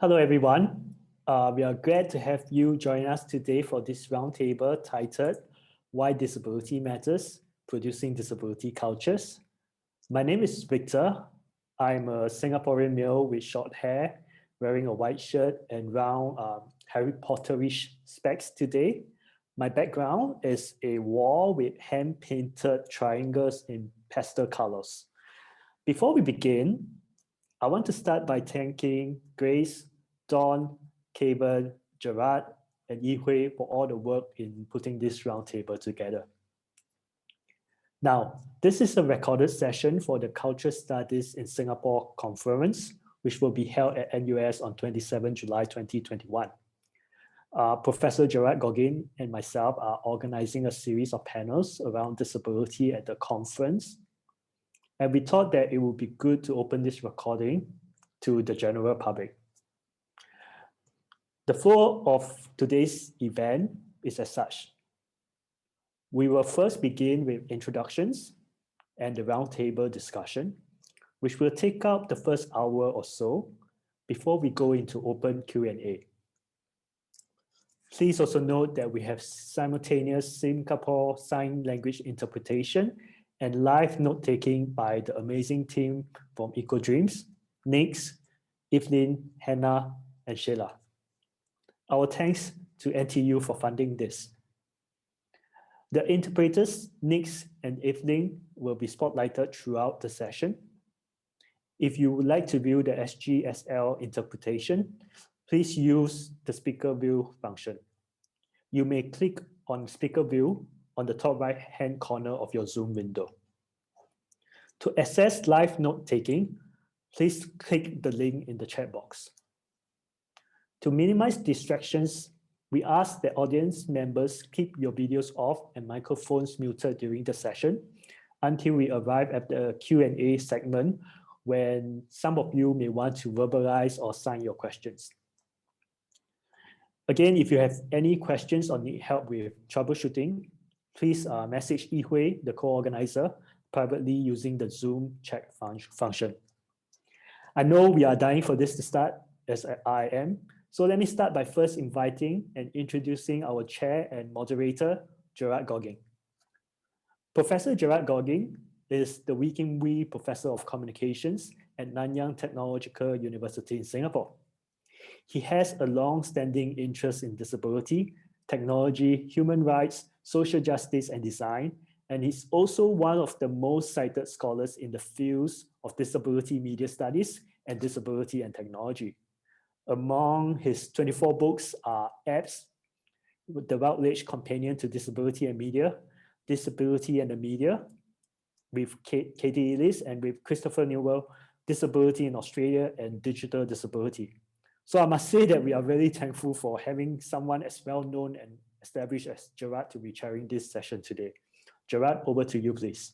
Hello, everyone. We are glad to have you join us today for this roundtable titled Why Disability Matters, Producing Disability Cultures. My name is Victor. I'm a Singaporean male with short hair, wearing a white shirt and round Harry Potterish specs today. My background is a wall with hand-painted triangles in pastel colors. Before we begin, I want to start by thanking Grace, Dawn, Cavan, Gerard, and Yi-Hui for all the work in putting this roundtable together. Now, this is a recorded session for the Cultural Studies in Singapore conference, which will be held at NUS on 27 July 2021. Professor Gerard Goggin and myself are organizing a series of panels around disability at the conference. And we thought that it would be good to open this recording to the general public. The flow of today's event is as such. We will first begin with introductions and the roundtable discussion, which will take up the first hour or so before we go into open Q&A. Please also note that we have simultaneous Singapore Sign Language interpretation and live note-taking by the amazing team from Eco Dreams, Nix, Evelyn, Hannah, and Sheila. Our thanks to NTU for funding this. The interpreters, Nix and Evelyn, will be spotlighted throughout the session. If you would like to view the SGSL interpretation, please use the speaker view function. You may click on speaker view on the top right-hand corner of your Zoom window. To access live note-taking, please click the link in the chat box. To minimize distractions, we ask that audience members keep your videos off and microphones muted during the session until we arrive at the Q&A segment when some of you may want to verbalize or sign your questions. Again, if you have any questions or need help with troubleshooting, please message Yi-Hui, the co-organizer, privately using the Zoom chat function. I know we are dying for this to start, as I am, so let me start by first inviting and introducing our chair and moderator, Gerard Goggin. Professor Gerard Goggin is the Wee Kim Wee Professor of Communications at Nanyang Technological University in Singapore. He has a long-standing interest in disability, technology, human rights, social justice, and design, and he's also one of the most cited scholars in the fields of disability media studies and disability and technology. Among his 24 books are Apps, The Routledge Companion to Disability and Media, Disability and the Media, with Katie Ellis, and with Christopher Newell, Disability in Australia and Digital Disability. So I must say that we are very thankful for having someone as well known and established as Gerard to be chairing this session today. Gerard, over to you, please.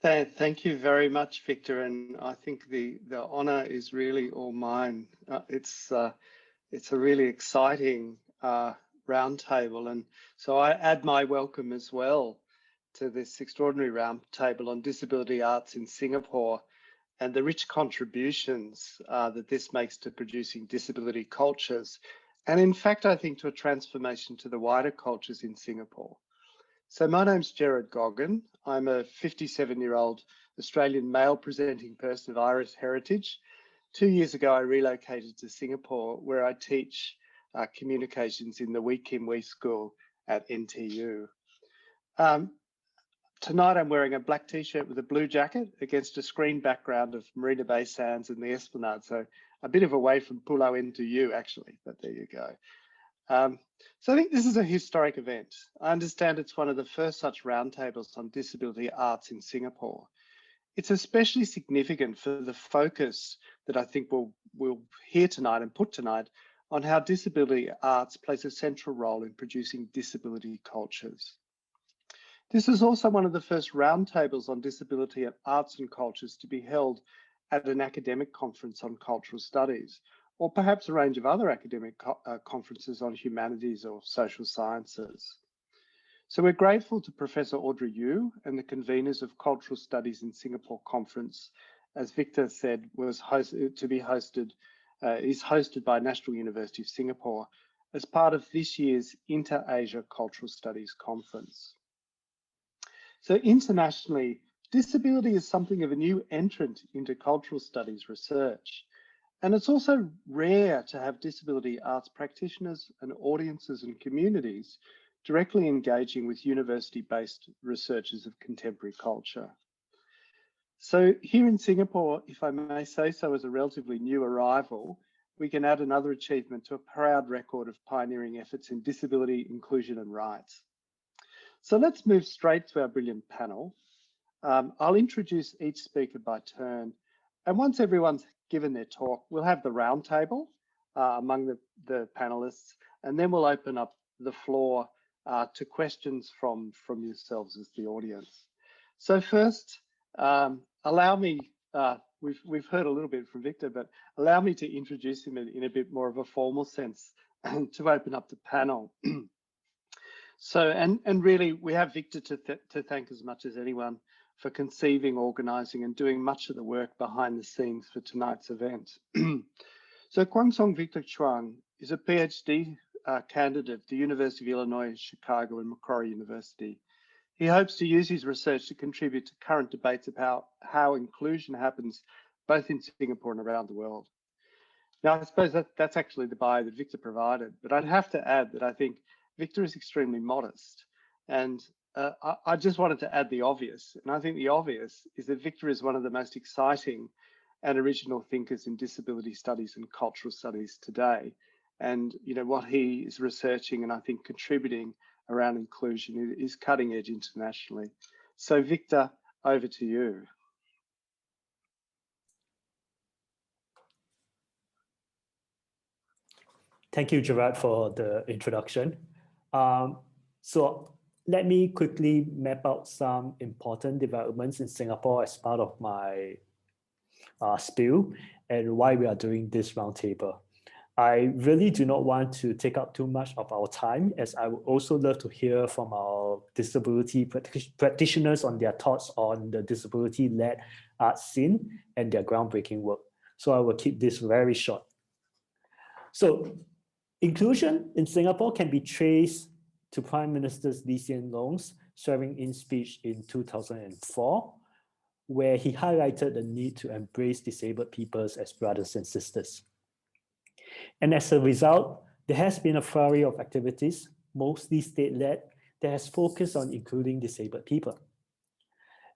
Thank you very much, Victor. And I think the honor is really all mine. It's a really exciting roundtable. And so I add my welcome as well to this extraordinary roundtable on disability arts in Singapore and the rich contributions that this makes to producing disability cultures. And in fact, I think to a transformation to the wider cultures in Singapore. So my name's Gerard Goggin. I'm a 57-year-old Australian male presenting person of Irish heritage. 2 years ago, I relocated to Singapore, where I teach communications in the Wee Kim Wee School at NTU. Tonight, I'm wearing a black t-shirt with a blue jacket against a screen background of Marina Bay Sands and the Esplanade. So a bit of a way from Pulau NTU, actually, but there you go. So I think this is a historic event. I understand it's one of the first such roundtables on disability arts in Singapore. It's especially significant for the focus that I think we'll hear tonight and put tonight on how disability arts plays a central role in producing disability cultures. This is also one of the first roundtables on disability at arts and cultures to be held at an academic conference on cultural studies, or perhaps a range of other academic conferences on humanities or social sciences. So we're grateful to Professor Audrey Yu and the conveners of Cultural Studies in Singapore conference, as Victor said, was to be hosted is hosted by National University of Singapore as part of this year's Inter-Asia Cultural Studies Conference. So internationally, disability is something of a new entrant into cultural studies research. And it's also rare to have disability arts practitioners and audiences and communities directly engaging with university-based researchers of contemporary culture. So here in Singapore, if I may say so, as a relatively new arrival, we can add another achievement to a proud record of pioneering efforts in disability, inclusion and rights. So let's move straight to our brilliant panel. I'll introduce each speaker by turn. And once everyone's given their talk, we'll have the roundtable among the panelists, and then we'll open up the floor to questions from yourselves as the audience. So first, allow me, we've heard a little bit from Victor, but allow me to introduce him in a bit more of a formal sense to open up the panel. So, and really we have Victor to thank as much as anyone for conceiving, organising and doing much of the work behind the scenes for tonight's event. So Kwang Song Victor Zhuang is a PhD candidate at the University of Illinois, Chicago and Macquarie University. He hopes to use his research to contribute to current debates about how inclusion happens both in Singapore and around the world. Now, I suppose that's actually the bio that Victor provided, but I'd have to add that I think Victor is extremely modest. And I just wanted to add the obvious. And I think the obvious is that Victor is one of the most exciting and original thinkers in disability studies and cultural studies today. And what he is researching and I think contributing around inclusion is cutting edge internationally. So Victor, over to you. Thank you, Gerard, for the introduction. So let me quickly map out some important developments in Singapore as part of my spiel and why we are doing this roundtable. I really do not want to take up too much of our time, as I would also love to hear from our disability practitioners on their thoughts on the disability-led art scene and their groundbreaking work. So I will keep this very short. So inclusion in Singapore can be traced to Prime Minister Lee Hsien Loong's swearing-in speech in 2004, where he highlighted the need to embrace disabled peoples as brothers and sisters. And as a result, there has been a flurry of activities, mostly state-led, that has focused on including disabled people.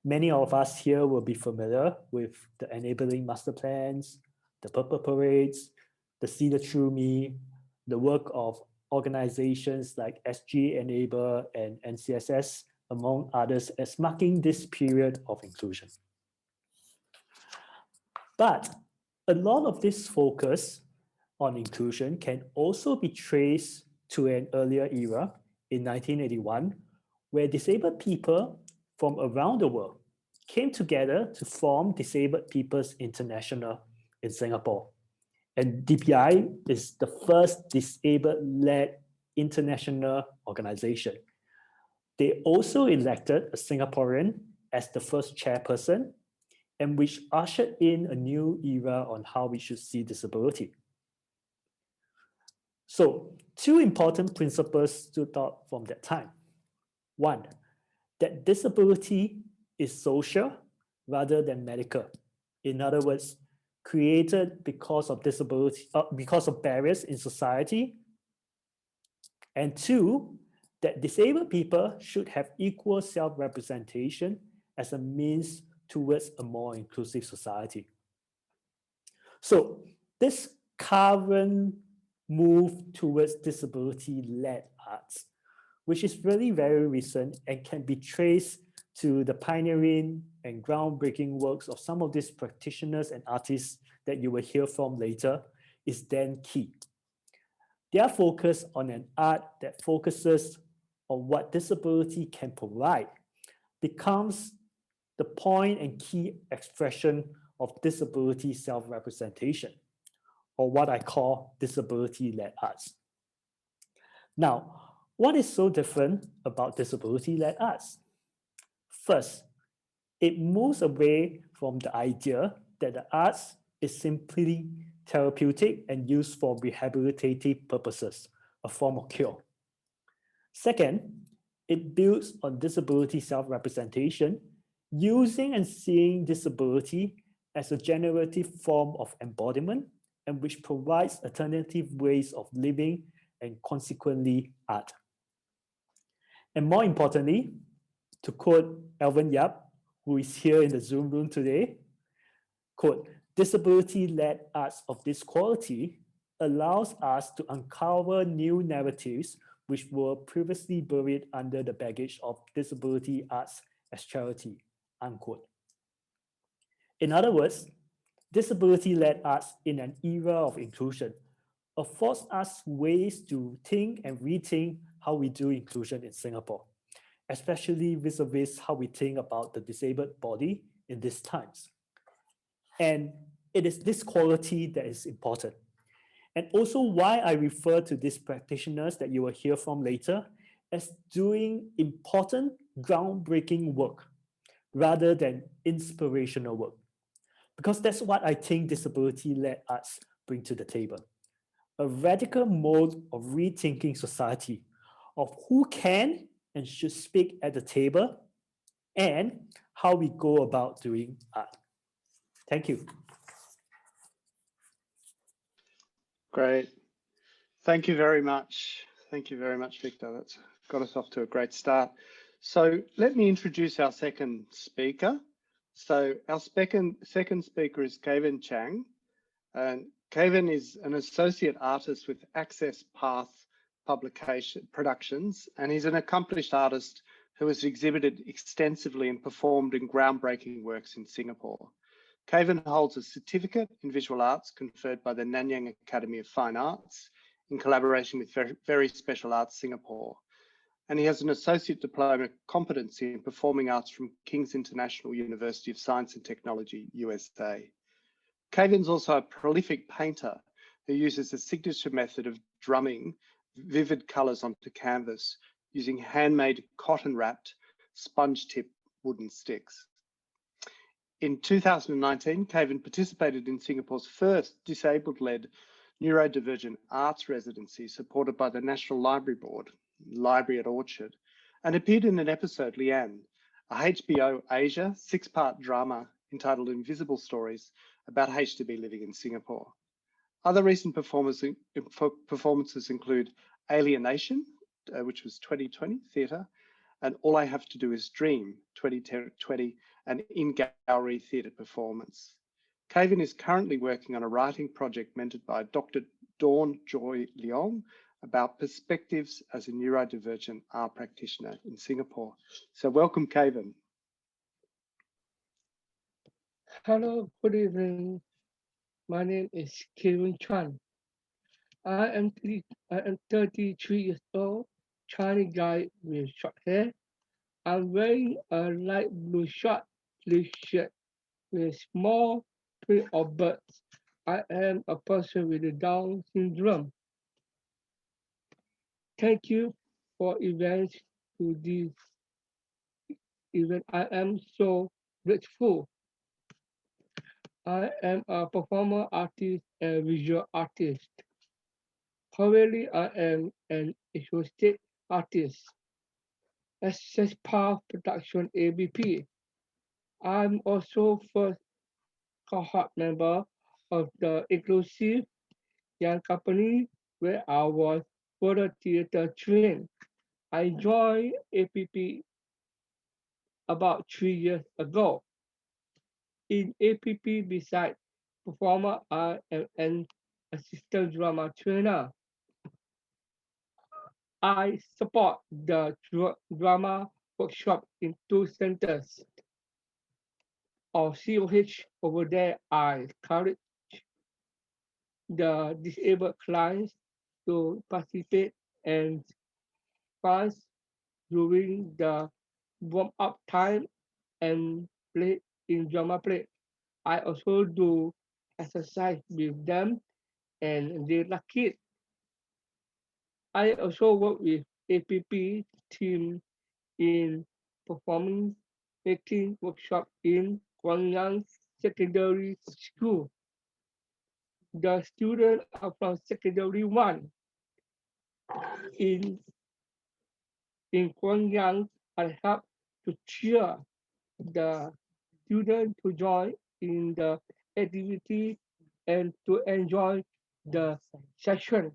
Many of us here will be familiar with the enabling master plans, the purple parades, the See the Through Me, the work of organizations like SG Enable and NCSS, among others, as marking this period of inclusion. But a lot of this focus on inclusion can also be traced to an earlier era in 1981, where disabled people from around the world came together to form Disabled Peoples International in Singapore. And DPI is the first disabled-led international organization. They also elected a Singaporean as the first chairperson, and which ushered in a new era on how we should see disability. So, two important principles stood out from that time. One, that disability is social rather than medical. In other words, created because of disability, because of barriers in society. And two, that disabled people should have equal self-representation as a means towards a more inclusive society. So this current move towards disability-led arts, which is really very recent and can be traced to the pioneering and groundbreaking works of some of these practitioners and artists that you will hear from later, is then key. Their focus on an art that focuses on what disability can provide becomes the point and key expression of disability self-representation, or what I call disability-led arts. Now, what is so different about disability-led arts? First, it moves away from the idea that the arts is simply therapeutic and used for rehabilitative purposes, a form of cure. Second, it builds on disability self-representation, using and seeing disability as a generative form of embodiment and which provides alternative ways of living and consequently art. And more importantly, to quote Alvin Yap, who is here in the Zoom room today, quote, disability-led arts of this quality allows us to uncover new narratives which were previously buried under the baggage of disability arts as charity, unquote. In other words, disability-led arts in an era of inclusion affords us ways to think and rethink how we do inclusion in Singapore, especially vis-a-vis how we think about the disabled body in these times. And it is this quality that is important. And also why I refer to these practitioners that you will hear from later as doing important, groundbreaking work rather than inspirational work. Because that's what I think disability-led arts bring to the table. A radical mode of rethinking society, of who can and should speak at the table, and how we go about doing art. Thank you. Great. Thank you very much. Thank you very much, Victor. That's got us off to a great start. So let me introduce our second speaker. So our second speaker is Cavan Chang. And Cavan is an associate artist with Access Path Productions, and he's an accomplished artist who has exhibited extensively and performed in groundbreaking works in Singapore. Cavan holds a certificate in visual arts conferred by the Nanyang Academy of Fine Arts in collaboration with Very Special Arts Singapore. And he has an associate diploma competency in performing arts from King's International University of Science and Technology, USA. Cavan's also a prolific painter who uses the signature method of drumming vivid colours onto canvas using handmade cotton-wrapped, sponge-tipped wooden sticks. In 2019, Cavan participated in Singapore's first disabled-led neurodivergent arts residency supported by the National Library Board, Library at Orchard, and appeared in an episode, Leanne, a HBO Asia 6-part drama entitled Invisible Stories about HDB living in Singapore. Other recent performances include Alienation, which was 2020 theatre, and All I Have to Do Is Dream, 2020, an in-gallery theatre performance. Cavan is currently working on a writing project mentored by Dr Dawn-Joy Leong about perspectives as a neurodivergent art practitioner in Singapore. So welcome, Cavan. Hello, good evening. My name is Cavan Chang. I am 33 years old, Chinese guy with short hair. I'm wearing a light blue short sleeve shirt with small print of birds. I am a person with a Down syndrome. Thank you for events to this event. I am so grateful. I am a performer artist and visual artist. Currently, I am an associate artist. Access Path Production ABP. I'm also first cohort member of the Inclusive Young Company where I was further theater trained. I joined APP about 3 years ago. In APP, besides performer, I am an assistant drama trainer. I support the drama workshop in 2 centers of COH. Over there, I encourage the disabled clients to participate and fast during the warm-up time and play in drama play. I also do exercise with them and they like it. I also work with APP team in performing making workshop in Guangyang Secondary School. The students are from secondary 1 in Guangdong. I help to cheer the students to join in the activity and to enjoy the session.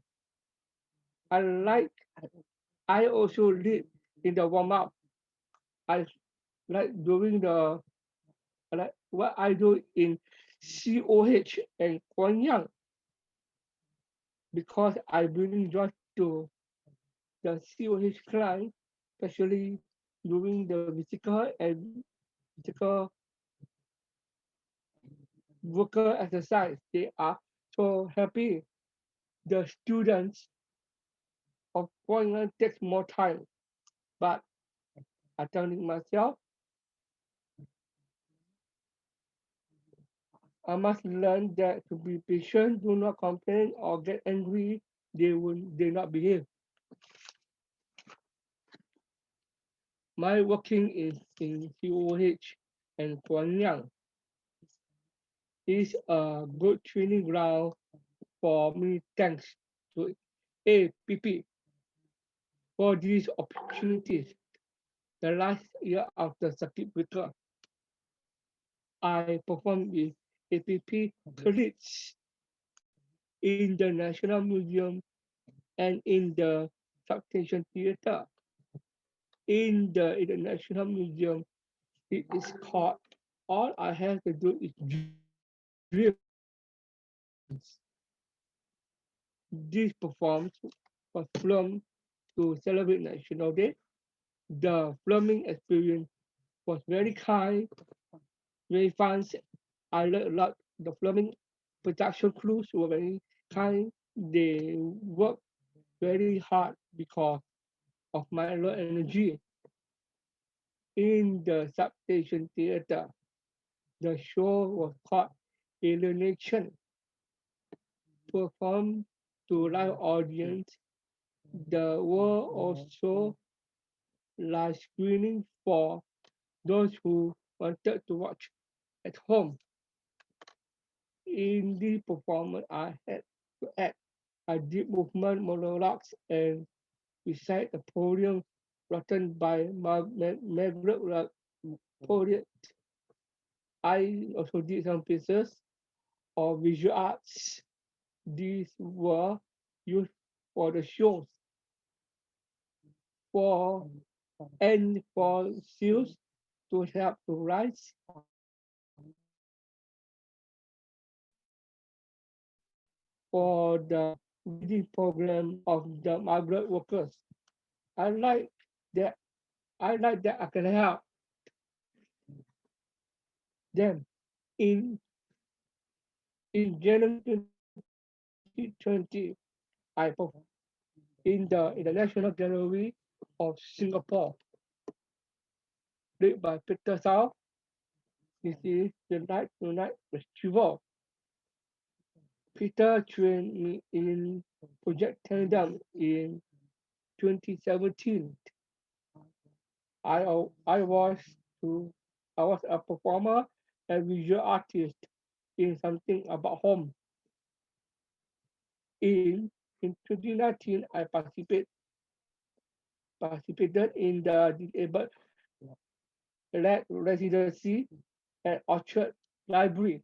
I like. I also lead in the warm up. I like doing the like what I do in COH and Guangdong because I bring joy to the COH client, especially during the physical worker exercise. They are so happy. The students of Guangdong takes more time, but I telling myself I must learn that to be patient, do not complain or get angry. They not behave. My working is in COH and Guangdong is a good training ground for me. Thanks to APP for these opportunities. The last year of the circuit breaker, I performed with APP colleagues in the National Museum and in the Substation Theatre. In the International Museum, it is called All I Have to Do is Dreams. This performance was filmed to celebrate National Day. The filming experience was very kind, very fun. I learned a lot. The filming production crews were very kind. They worked very hard because of my low energy. In the Substation Theatre, the show was called Alienation, performed to live audience. There were also live screenings for those who wanted to watch at home. In the performance, I had to act. I did movement monologues and recite a poem written by Margaret Poet. I also did some pieces of visual arts. These were used for the shows for and for sales to help to rise for the reading program of the migrant workers. I like that that I can help them. In January 2020, I performed in the International Gallery of Singapore, led by Peter South. This is the Night to Night Festival. Peter trained me in project in 2017. I I was to I was a performer and visual artist in something about home. In 2019, I participated in the disabled led residency at Orchard Library.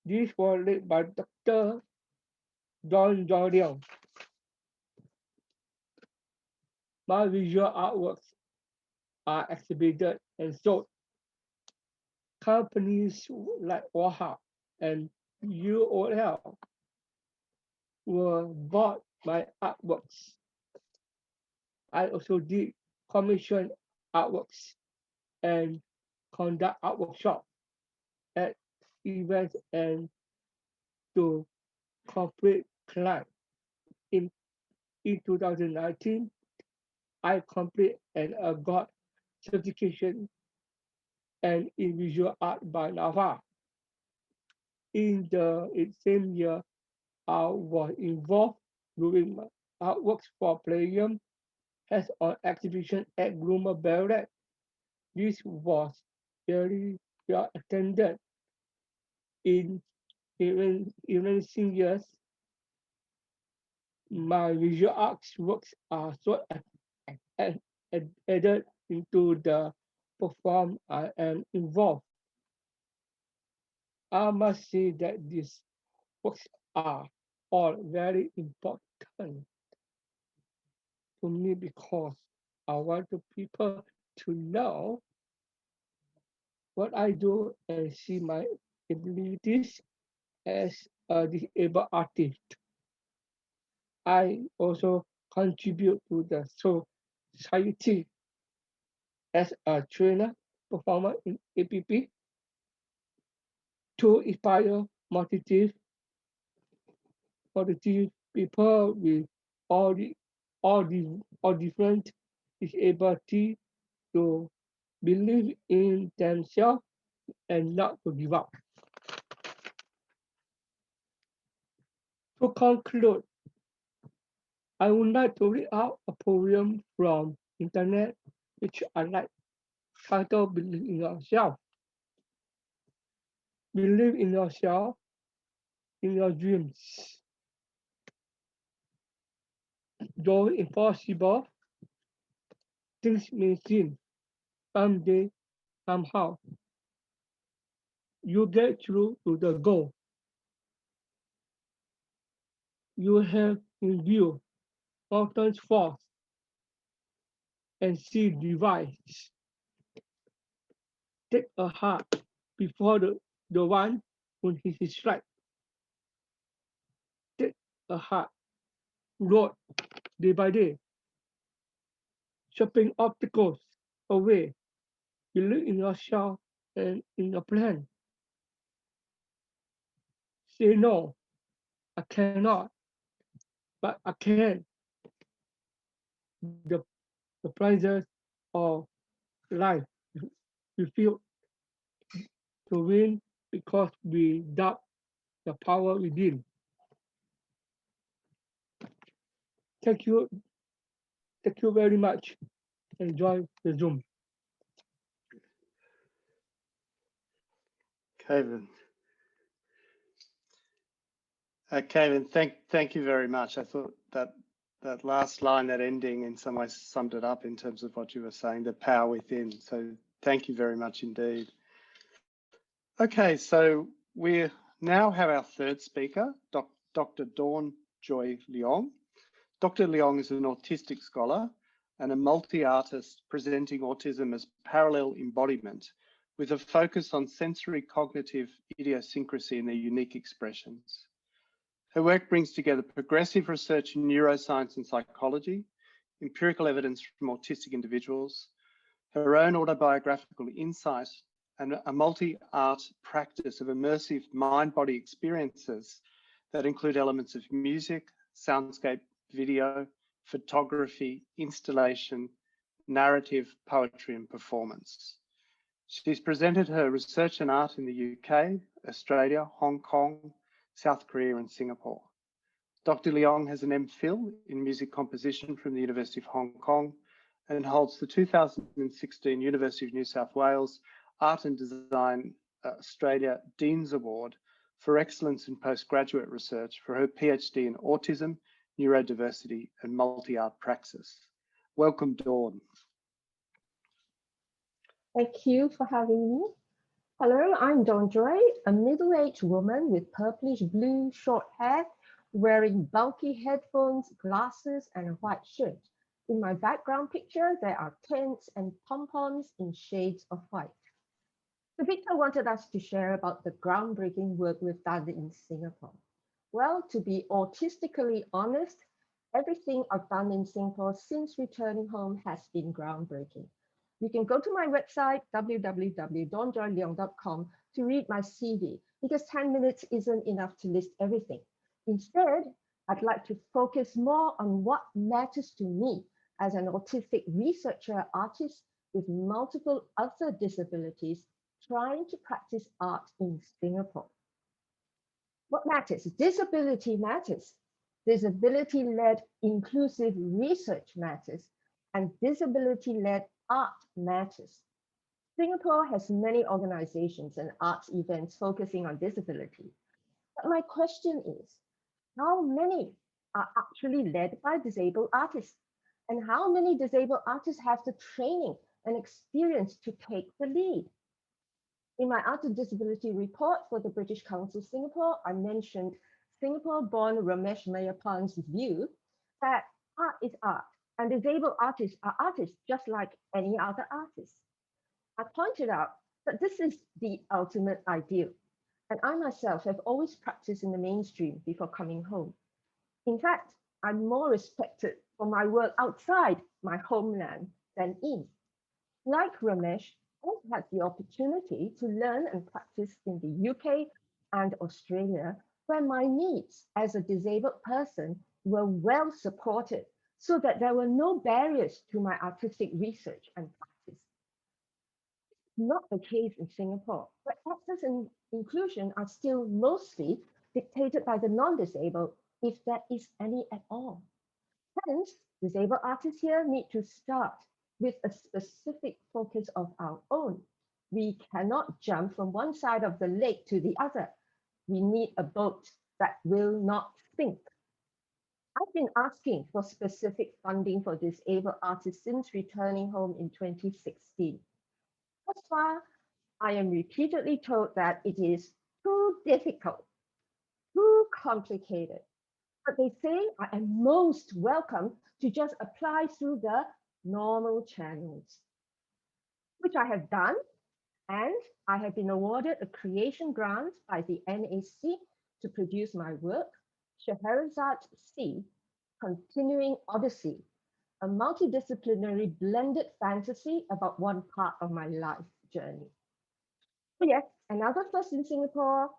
This was led by Dr. Dawn-Joy Leong. My visual artworks are exhibited and sold. Companies like Waha and UOL were bought my artworks. I also did commission artworks and conduct art workshop at events and to corporate clients. In, in 2019, I complete and got certification and in visual art by NAVA. In the same year, I was involved doing my artworks for Palladium has on exhibition at Gloomer Barrett. This was very well attended in even seniors, my visual arts works are so added into the perform I am involved. I must say that these works are all very important to me because I want the people to know what I do and see my abilities as a disabled artist. I also contribute to the society as a trainer performer in APP to inspire multitude people with all the all different disability to believe in themselves and not to give up. To conclude, I would like to read out a poem from internet which I like titled Believe in Yourself. Believe in yourself, in your dreams. Though impossible, things may seem someday, somehow, you get through to the goal. You have in view mountains fall and sea divides. Take a heart before the one who is right. Take a heart, road day by day, chopping obstacles away. Believe in yourself and in your plan. Say no, I cannot, but I can. The, the prizes of life we feel to win because we doubt the power within. Thank you. Thank you very much. Enjoy the Zoom. Cavan. Cavan, thank you very much. I thought that last line, that ending, in some ways summed it up in terms of what you were saying, the power within. So thank you very much indeed. Okay, so we now have our third speaker, Dr. Dawn-Joy Leong. Dr. Leong is an autistic scholar and a multi-artist presenting autism as parallel embodiment with a focus on sensory cognitive idiosyncrasy and their unique expressions. Her work brings together progressive research in neuroscience and psychology, empirical evidence from autistic individuals, her own autobiographical insight, and a multi-art practice of immersive mind-body experiences that include elements of music, soundscape, video, photography, installation, narrative, poetry, and performance. She's presented her research and art in the UK, Australia, Hong Kong, South Korea, and Singapore. Dr. Leong has an MPhil in music composition from the University of Hong Kong and holds the 2016 University of New South Wales Art and Design Australia Dean's Award for Excellence in Postgraduate Research for her PhD in Autism, Neurodiversity, and Multi-Art Praxis. Welcome, Dawn. Thank you for having me. Hello, I'm Dawn-Joy, a middle-aged woman with purplish blue short hair, wearing bulky headphones, glasses, and a white shirt. In my background picture, there are tents and pom-poms in shades of white. So Victor wanted us to share about the groundbreaking work we've done in Singapore. Well, to be autistically honest, everything I've done in Singapore since returning home has been groundbreaking. You can go to my website, www.dawnjoyleong.com, to read my CV, because 10 minutes isn't enough to list everything. Instead, I'd like to focus more on what matters to me as an autistic researcher artist with multiple other disabilities trying to practice art in Singapore. What matters? Disability matters. Disability-led inclusive research matters, and disability-led art matters. Singapore has many organizations and arts events focusing on disability. But my question is, how many are actually led by disabled artists? And how many disabled artists have the training and experience to take the lead? In my art and disability report for the British Council Singapore, I mentioned Singapore-born Ramesh Mayapan's view that art is art, and disabled artists are artists just like any other artist. I pointed out that this is the ultimate ideal, and I myself have always practiced in the mainstream before coming home. In fact, I'm more respected for my work outside my homeland than in. Like Ramesh, I've had the opportunity to learn and practice in the UK and Australia, where my needs as a disabled person were well supported so that there were no barriers to my artistic research and practice. Not the case in Singapore, where access and inclusion are still mostly dictated by the non-disabled, if there is any at all. Hence, disabled artists here need to start with a specific focus of our own. We cannot jump from one side of the lake to the other. We need a boat that will not sink. I've been asking for specific funding for disabled artists since returning home in 2016. Thus far, I am repeatedly told that it is too difficult, too complicated. But they say I am most welcome to just apply through the normal channels, which I have done, and I have been awarded a creation grant by the NAC to produce my work, Scheherazade C, Continuing Odyssey, a multidisciplinary blended fantasy about one part of my life journey. So yes, another first in Singapore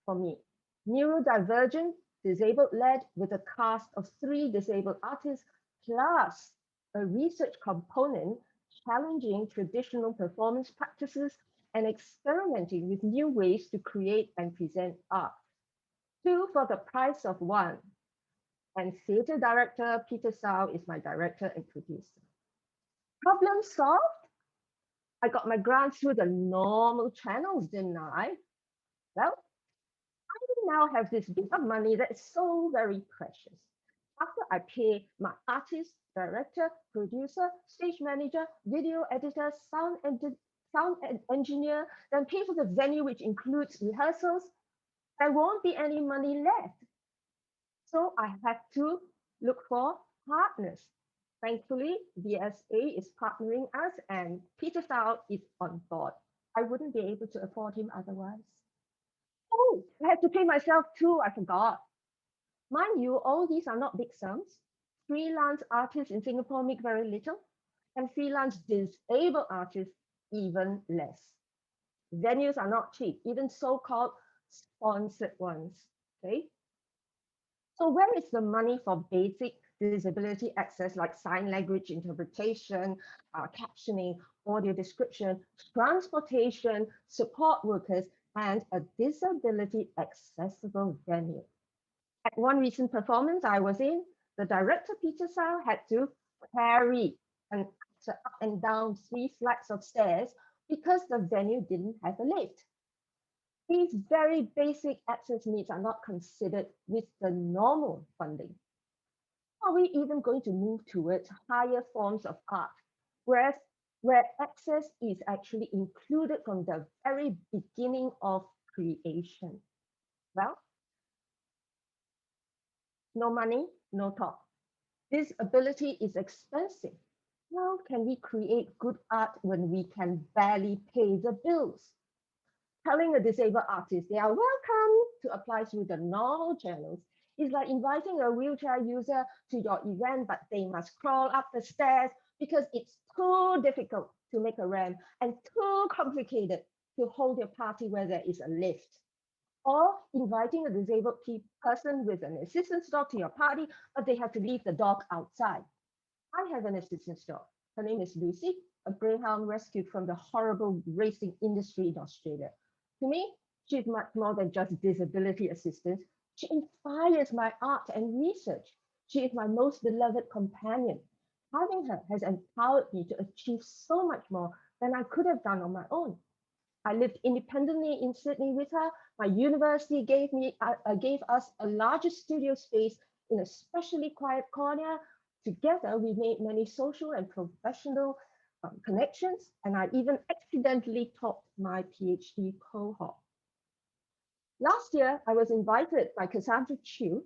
for me. Neurodivergent, disabled-led with a cast of 3 disabled artists, plus a research component challenging traditional performance practices and experimenting with new ways to create and present art. 2 for the price of 1. And theatre director Peter Sau is my director and producer. Problem solved? I got my grant through the normal channels, didn't I? Well, I now have this bit of money that is so very precious. After I pay my artist, director, producer, stage manager, video editor, sound engineer, then pay for the venue, which includes rehearsals, there won't be any money left. So I have to look for partners. Thankfully, VSA is partnering us and Peter Sau is on board. I wouldn't be able to afford him otherwise. Oh, I have to pay myself too, I forgot. Mind you, all these are not big sums. Freelance artists in Singapore make very little, and freelance disabled artists even less. Venues are not cheap, even so-called sponsored ones, okay? So where is the money for basic disability access like sign language interpretation, captioning, audio description, transportation, support workers, and a disability accessible venue? At one recent performance I was in, the director Peter Sau had to carry an actor up and down 3 flights of stairs because the venue didn't have a lift. These very basic access needs are not considered with the normal funding. Are we even going to move towards higher forms of art, where access is actually included from the very beginning of creation? Well, no money, no talk. Disability is expensive. How can we create good art when we can barely pay the bills? Telling a disabled artist they are welcome to apply through the normal channels is like inviting a wheelchair user to your event, but they must crawl up the stairs because it's too difficult to make a ramp and too complicated to hold your party where there is a lift. Or inviting a disabled person with an assistance dog to your party, but they have to leave the dog outside. I have an assistance dog. Her name is Lucy, a greyhound rescued from the horrible racing industry in Australia. To me, she is much more than just disability assistance. She inspires my art and research. She is my most beloved companion. Having her has empowered me to achieve so much more than I could have done on my own. I lived independently in Sydney with her. My university gave us a larger studio space in a specially quiet corner. Together, we made many social and professional connections, and I even accidentally topped my PhD cohort. Last year, I was invited by Cassandra Chiu,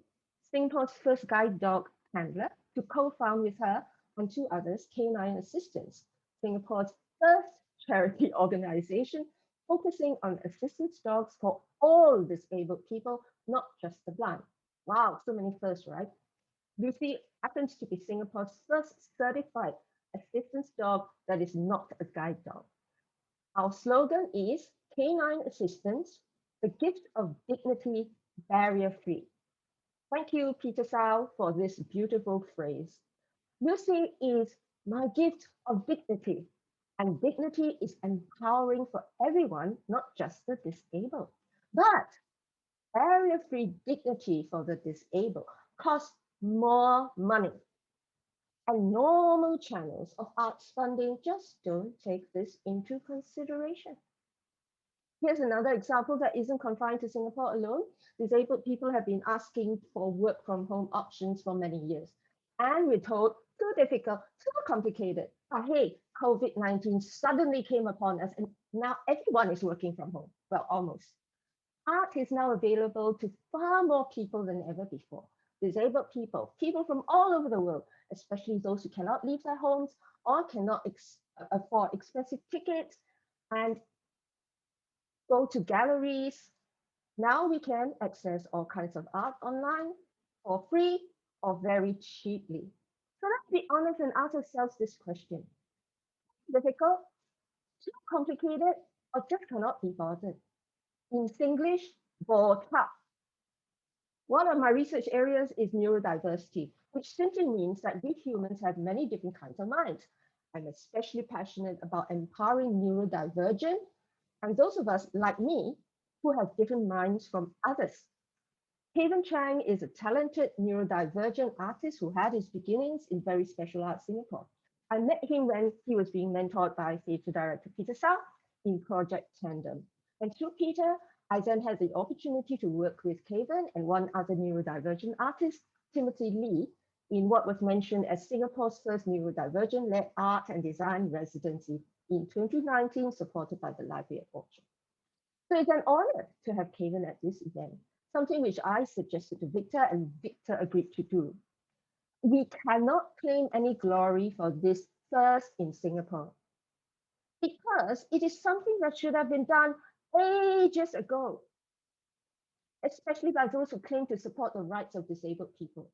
Singapore's first guide dog handler, to co-found with her and two others Canine Assistance, Singapore's first charity organization focusing on assistance dogs for all disabled people, not just the blind. Wow, so many firsts, right? Lucy happens to be Singapore's first certified assistance dog that is not a guide dog. Our slogan is Canine Assistance, the gift of dignity, barrier-free. Thank you, Peter Sao, for this beautiful phrase. Lucy is my gift of dignity, and dignity is empowering for everyone, not just the disabled. But barrier-free dignity for the disabled costs more money. And normal channels of arts funding just don't take this into consideration. Here's another example that isn't confined to Singapore alone. Disabled people have been asking for work from home options for many years. And we're told, too difficult, too complicated. But hey, COVID-19 suddenly came upon us and now everyone is working from home. Well, almost. Art is now available to far more people than ever before. Disabled people, people from all over the world, especially those who cannot leave their homes or cannot afford expensive tickets and go to galleries. Now we can access all kinds of art online for free or very cheaply. So let's be honest and ask ourselves this question. Difficult, too complicated, or just cannot be bothered? In Singlish, bo tough. One of my research areas is neurodiversity, which simply means that we humans have many different kinds of minds. I'm especially passionate about empowering neurodivergent and those of us like me who have different minds from others. Cavan Chang is a talented neurodivergent artist who had his beginnings in Very Special Arts Singapore. I met him when he was being mentored by theatre director Peter Sao in Project Tandem. And through Peter, I then had the opportunity to work with Cavan and one other neurodivergent artist, Timothy Lee, in what was mentioned as Singapore's first neurodivergent-led art and design residency in 2019, supported by the Library at Orchard. So it's an honor to have Cavan at this event, something which I suggested to Victor and Victor agreed to do. We cannot claim any glory for this first in Singapore because it is something that should have been done ages ago, especially by those who claim to support the rights of disabled people.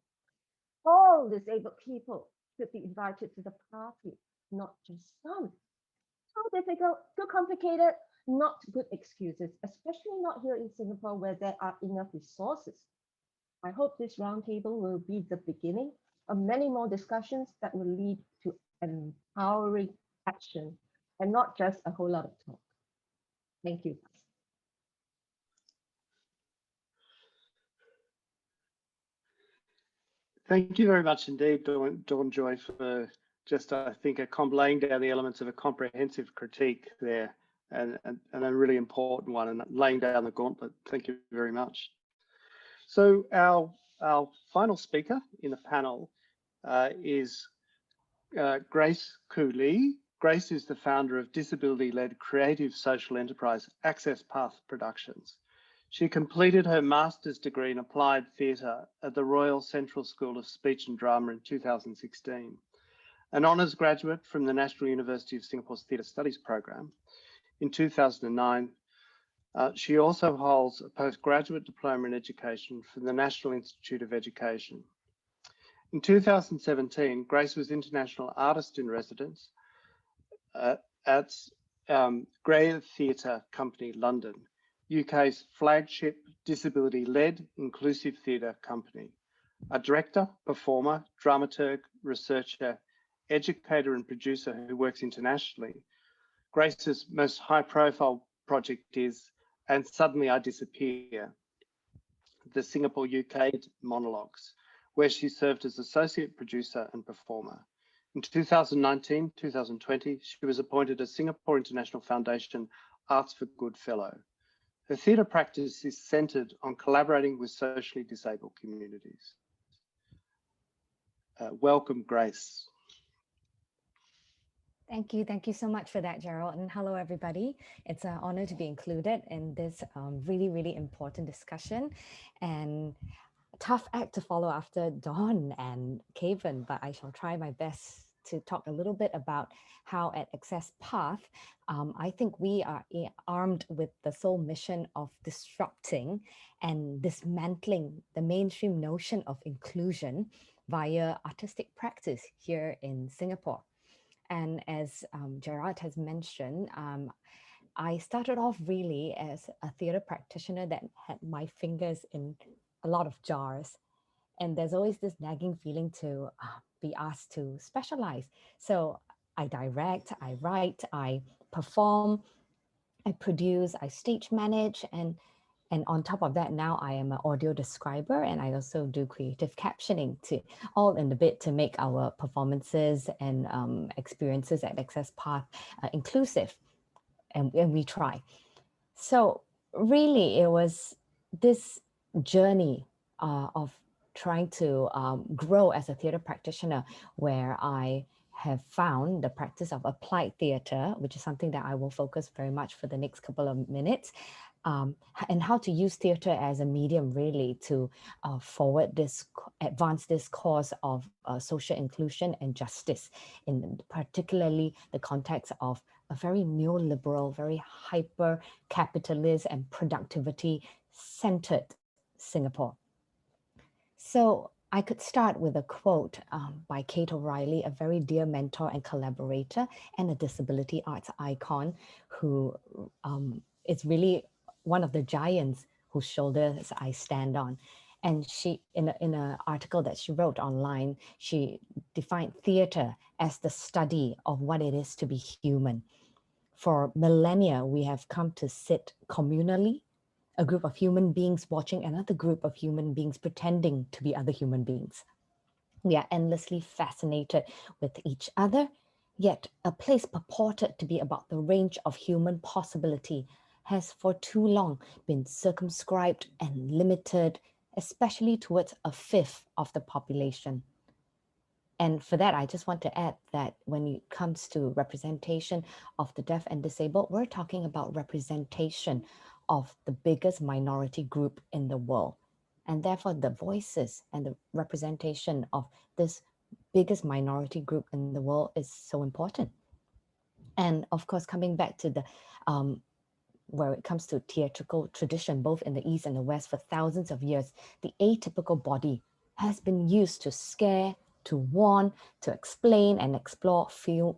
All disabled people should be invited to the party, not just some. Too difficult, too complicated, not good excuses, especially not here in Singapore where there are enough resources. I hope this roundtable will be the beginning of many more discussions that will lead to empowering action and not just a whole lot of talk. Thank you. Thank you very much indeed, Dawn-Joy, for just, I think, laying down the elements of a comprehensive critique there, and a really important one, and laying down the gauntlet. Thank you very much. So our final speaker in the panel is Grace Khoo-Lee. Grace is the founder of disability-led creative social enterprise Access Path Productions. She completed her master's degree in applied theatre at the Royal Central School of Speech and Drama in 2016. An honours graduate from the National University of Singapore's Theatre Studies program. In 2009, she also holds a postgraduate diploma in education from the National Institute of Education. In 2017, Grace was International Artist in Residence at Grey Theatre Company, London, UK's flagship disability-led inclusive theatre company. A director, performer, dramaturg, researcher, educator and producer who works internationally, Grace's most high-profile project is And Suddenly I Disappear, the Singapore UK monologues, where she served as associate producer and performer. In 2019-2020, she was appointed a Singapore International Foundation Arts for Good Fellow. Her theatre practice is centred on collaborating with socially disabled communities. Welcome, Grace. Thank you so much for that, Gerald. And hello, everybody. It's an honor to be included in this really important discussion, and a tough act to follow after Dawn and Cavan, but I shall try my best to talk a little bit about how at Access Path, I think we are armed with the sole mission of disrupting and dismantling the mainstream notion of inclusion via artistic practice here in Singapore. And as Gerard has mentioned, I started off really as a theatre practitioner that had my fingers in a lot of jars. And there's always this nagging feeling to be asked to specialize. So I direct, I write, I perform, I produce, I stage manage, and on top of that, now I am an audio describer, and I also do creative captioning, to all in the bid to make our performances and experiences at Access Path inclusive, and we try. So really, it was this journey of trying to grow as a theatre practitioner, where I have found the practice of applied theatre, which is something that I will focus very much for the next couple of minutes, and how to use theatre as a medium really to advance this cause of social inclusion and justice, in particularly the context of a very neoliberal, very hyper capitalist and productivity centered Singapore. So I could start with a quote by Kate O'Reilly, a very dear mentor and collaborator and a disability arts icon, who is really one of the giants whose shoulders I stand on. And she, in an article that she wrote online, she defined theatre as the study of what it is to be human. For millennia, we have come to sit communally, a group of human beings watching another group of human beings pretending to be other human beings. We are endlessly fascinated with each other, yet a place purported to be about the range of human possibility has for too long been circumscribed and limited, especially towards a fifth of the population. And for that, I just want to add that when it comes to representation of the deaf and disabled, we're talking about representation of the biggest minority group in the world. And therefore, the voices and the representation of this biggest minority group in the world is so important. And of course, coming back to the where it comes to theatrical tradition, both in the East and the West, for thousands of years, the atypical body has been used to scare, to warn, to explain and explore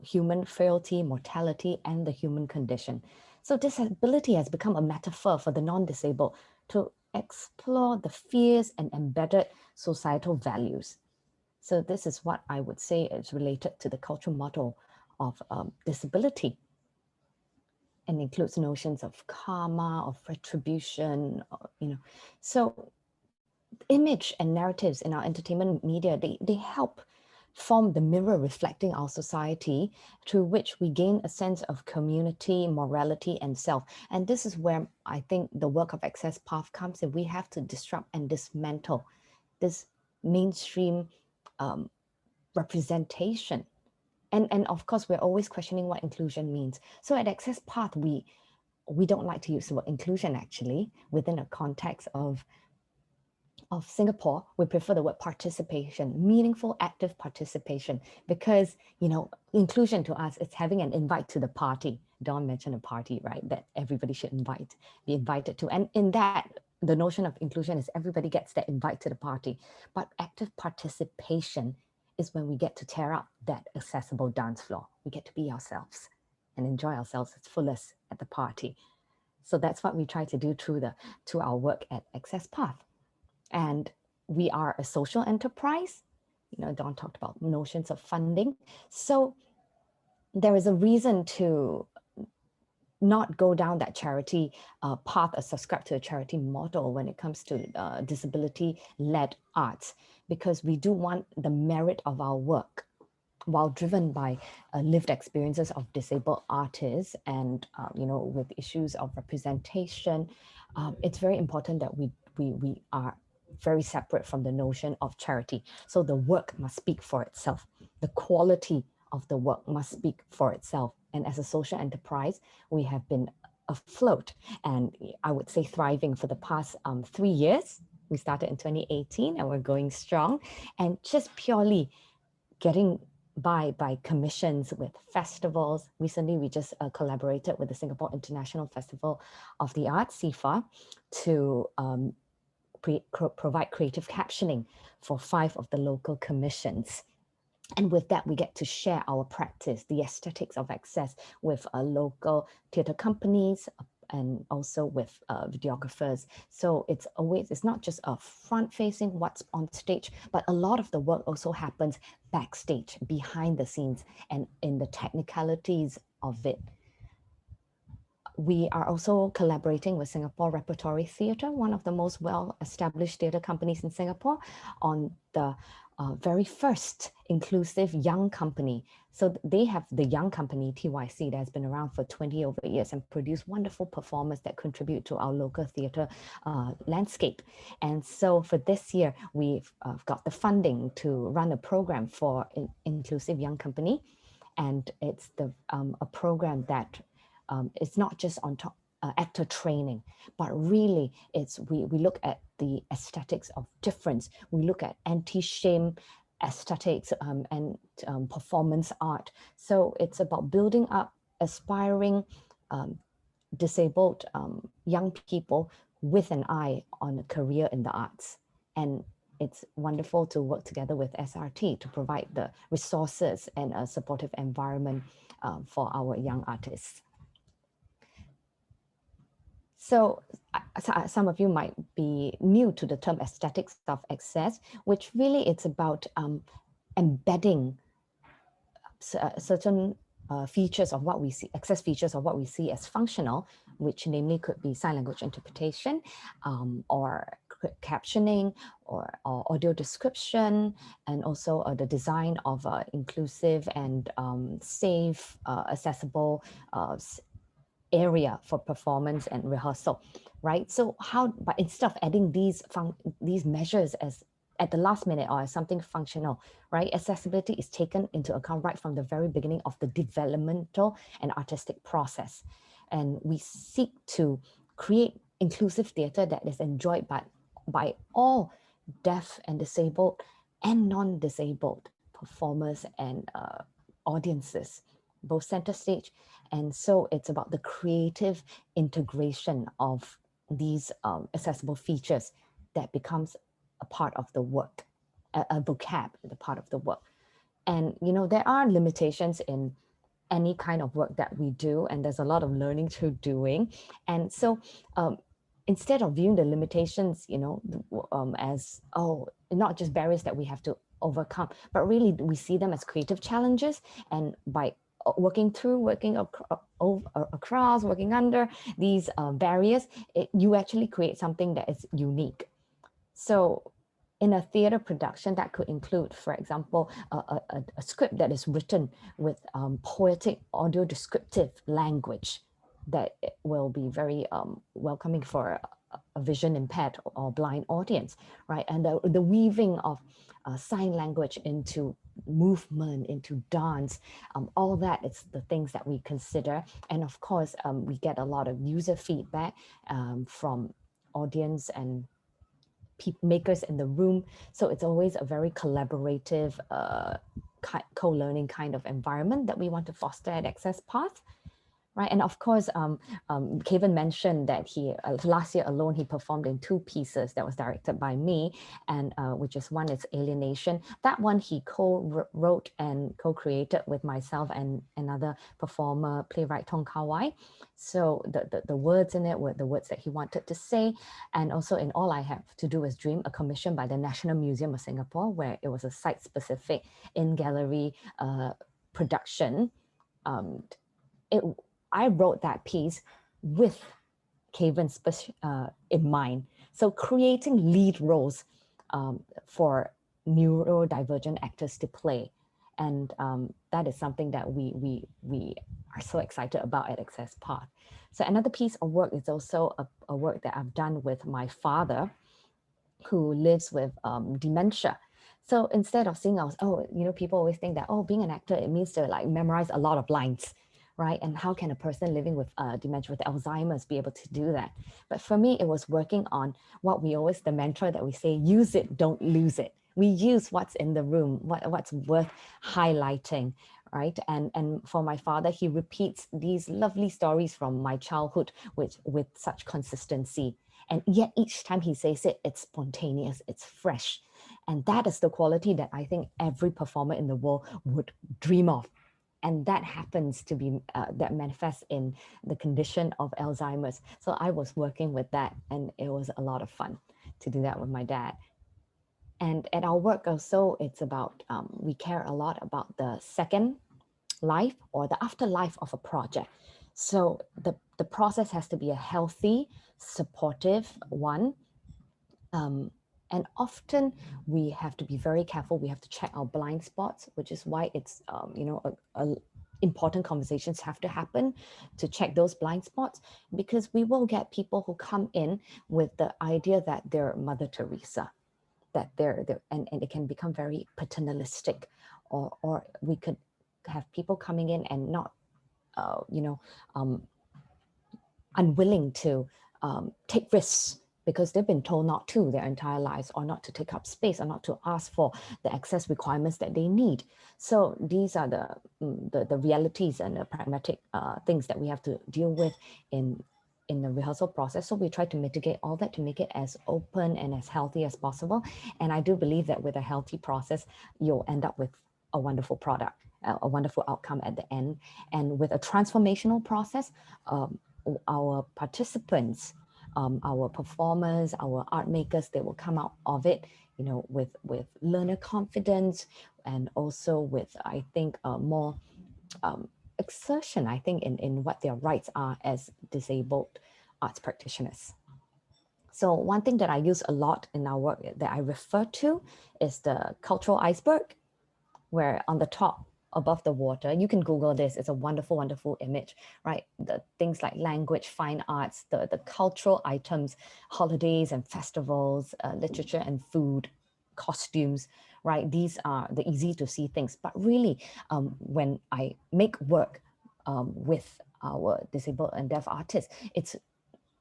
human frailty, mortality, and the human condition. So disability has become a metaphor for the non-disabled to explore the fears and embedded societal values. So this is what I would say is related to the cultural model of disability, and includes notions of karma, of retribution, So image and narratives in our entertainment media, they help form the mirror reflecting our society, through which we gain a sense of community, morality, and self. And this is where I think the work of Access Path comes in. We have to disrupt and dismantle this mainstream representation. And of course, we're always questioning what inclusion means. So at Access Path, we don't like to use the word inclusion actually within a context of Singapore. We prefer the word participation, meaningful, active participation, because, inclusion to us is having an invite to the party. Dawn mentioned a party, right, that everybody should be invited to. And in that, the notion of inclusion is everybody gets that invite to the party. But active participation is when we get to tear up that accessible dance floor. We get to be ourselves and enjoy ourselves at fullest at the party. So that's what we try to do through our work at Access Path. And we are a social enterprise. Dawn talked about notions of funding. So there is a reason to not go down that charity path or subscribe to a charity model when it comes to disability-led arts, because we do want the merit of our work, while driven by lived experiences of disabled artists and, with issues of representation, it's very important that we are very separate from the notion of charity. So the work must speak for itself. The quality of the work must speak for itself. And as a social enterprise, we have been afloat and I would say thriving for the past 3 years. We started in 2018 and we're going strong, and just purely getting by commissions with festivals. Recently, we just collaborated with the Singapore International Festival of the Arts, SIFA, to provide creative captioning for 5 of the local commissions. And with that, we get to share our practice, the aesthetics of access, with local theatre companies and also with videographers. So it's not just a front-facing what's on stage, but a lot of the work also happens backstage, behind the scenes, and in the technicalities of it. We are also collaborating with Singapore Repertory Theatre, one of the most well-established theatre companies in Singapore, on the very first inclusive young company. So they have the young company, TYC, that has been around for 20 over years and produce wonderful performers that contribute to our local theatre landscape. And so for this year, we've got the funding to run a program for inclusive young company. And it's a program that it's not just on top actor training, but really we look at the aesthetics of difference. We look at anti-shame aesthetics and performance art. So it's about building up aspiring disabled young people with an eye on a career in the arts. And it's wonderful to work together with SRT to provide the resources and a supportive environment for our young artists. So some of you might be new to the term aesthetics of access, which really it's about embedding certain features of what we see, access features of what we see as functional, which namely could be sign language interpretation or captioning or audio description, and also the design of inclusive and safe, accessible area for performance and rehearsal, right? So but instead of adding these measures as at the last minute or as something functional, right? Accessibility is taken into account right from the very beginning of the developmental and artistic process. And we seek to create inclusive theatre that is enjoyed by all deaf and disabled and non-disabled performers and audiences, both center stage. And so it's about the creative integration of these accessible features that becomes a part of the work, a vocab, the part of the work. And, there are limitations in any kind of work that we do, and there's a lot of learning through doing. And so instead of viewing the limitations, as, not just barriers that we have to overcome, but really we see them as creative challenges. And by working across, working under these barriers, you actually create something that is unique. So in a theater production, that could include, for example, a script that is written with poetic audio descriptive language that will be very welcoming for a vision impaired or blind audience, right? And the weaving of sign language into movement, into dance, all that is the things that we consider. And of course, we get a lot of user feedback from audience and makers in the room. So it's always a very collaborative, co-learning kind of environment that we want to foster at Access Path. Right, and of course, Cavan mentioned that he last year alone he performed in 2 pieces that was directed by me, and which is one is Alienation. That one he co-wrote and co-created with myself and another performer, playwright Tong Kawai. So the words in it were the words that he wanted to say, and also in All I Have to Do Is Dream, a commission by the National Museum of Singapore, where it was a site-specific in-gallery production. I wrote that piece with Cavan in mind. So creating lead roles for neurodivergent actors to play. And that is something that we are so excited about at Access Path. So another piece of work is also a work that I've done with my father, who lives with dementia. So instead of seeing us, people always think that, being an actor, it means to like memorize a lot of lines, right? And how can a person living with dementia, with Alzheimer's, be able to do that? But for me, it was working on the mantra that we say, use it, don't lose it. We use what's in the room, what's worth highlighting, right? And for my father, he repeats these lovely stories from my childhood with such consistency. And yet each time he says it, it's spontaneous, it's fresh. And that is the quality that I think every performer in the world would dream of. And that happens to be, that manifests in the condition of Alzheimer's. So I was working with that, and it was a lot of fun to do that with my dad. And at our work also, it's about, we care a lot about the second life or the afterlife of a project. So the process has to be a healthy, supportive one. And often we have to be very careful. We have to check our blind spots, which is why it's, important conversations have to happen to check those blind spots, because we will get people who come in with the idea that they're Mother Teresa, that and it can become very paternalistic, or we could have people coming in and not, unwilling to take risks because they've been told not to their entire lives, or not to take up space, or not to ask for the access requirements that they need. So these are the realities and the pragmatic things that we have to deal with in the rehearsal process. So we try to mitigate all that to make it as open and as healthy as possible. And I do believe that with a healthy process, you'll end up with a wonderful product, a wonderful outcome at the end. And with a transformational process, our participants, our performers, our art makers, they will come out of it, with learner confidence, and also with, I think, more exertion, I think, in what their rights are as disabled arts practitioners. So one thing that I use a lot in our work that I refer to is the cultural iceberg, where on the top, above the water, you can Google this, it's a wonderful, wonderful image, right? The things like language, fine arts, the cultural items, holidays and festivals, literature and food, costumes, right? These are the easy to see things. But really, when I make work with our disabled and deaf artists, it's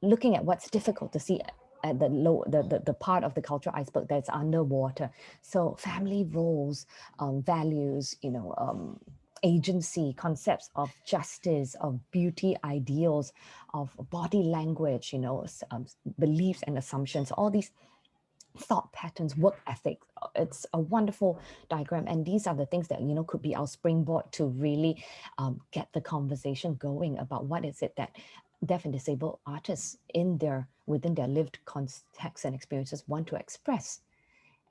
looking at what's difficult to see at the part of the cultural iceberg that's underwater. So family roles, values, agency, concepts of justice, of beauty ideals, of body language, beliefs and assumptions, all these thought patterns, work ethics. It's a wonderful diagram. And these are the things that, could be our springboard to really get the conversation going about what is it that deaf and disabled artists within their lived contexts and experiences want to express.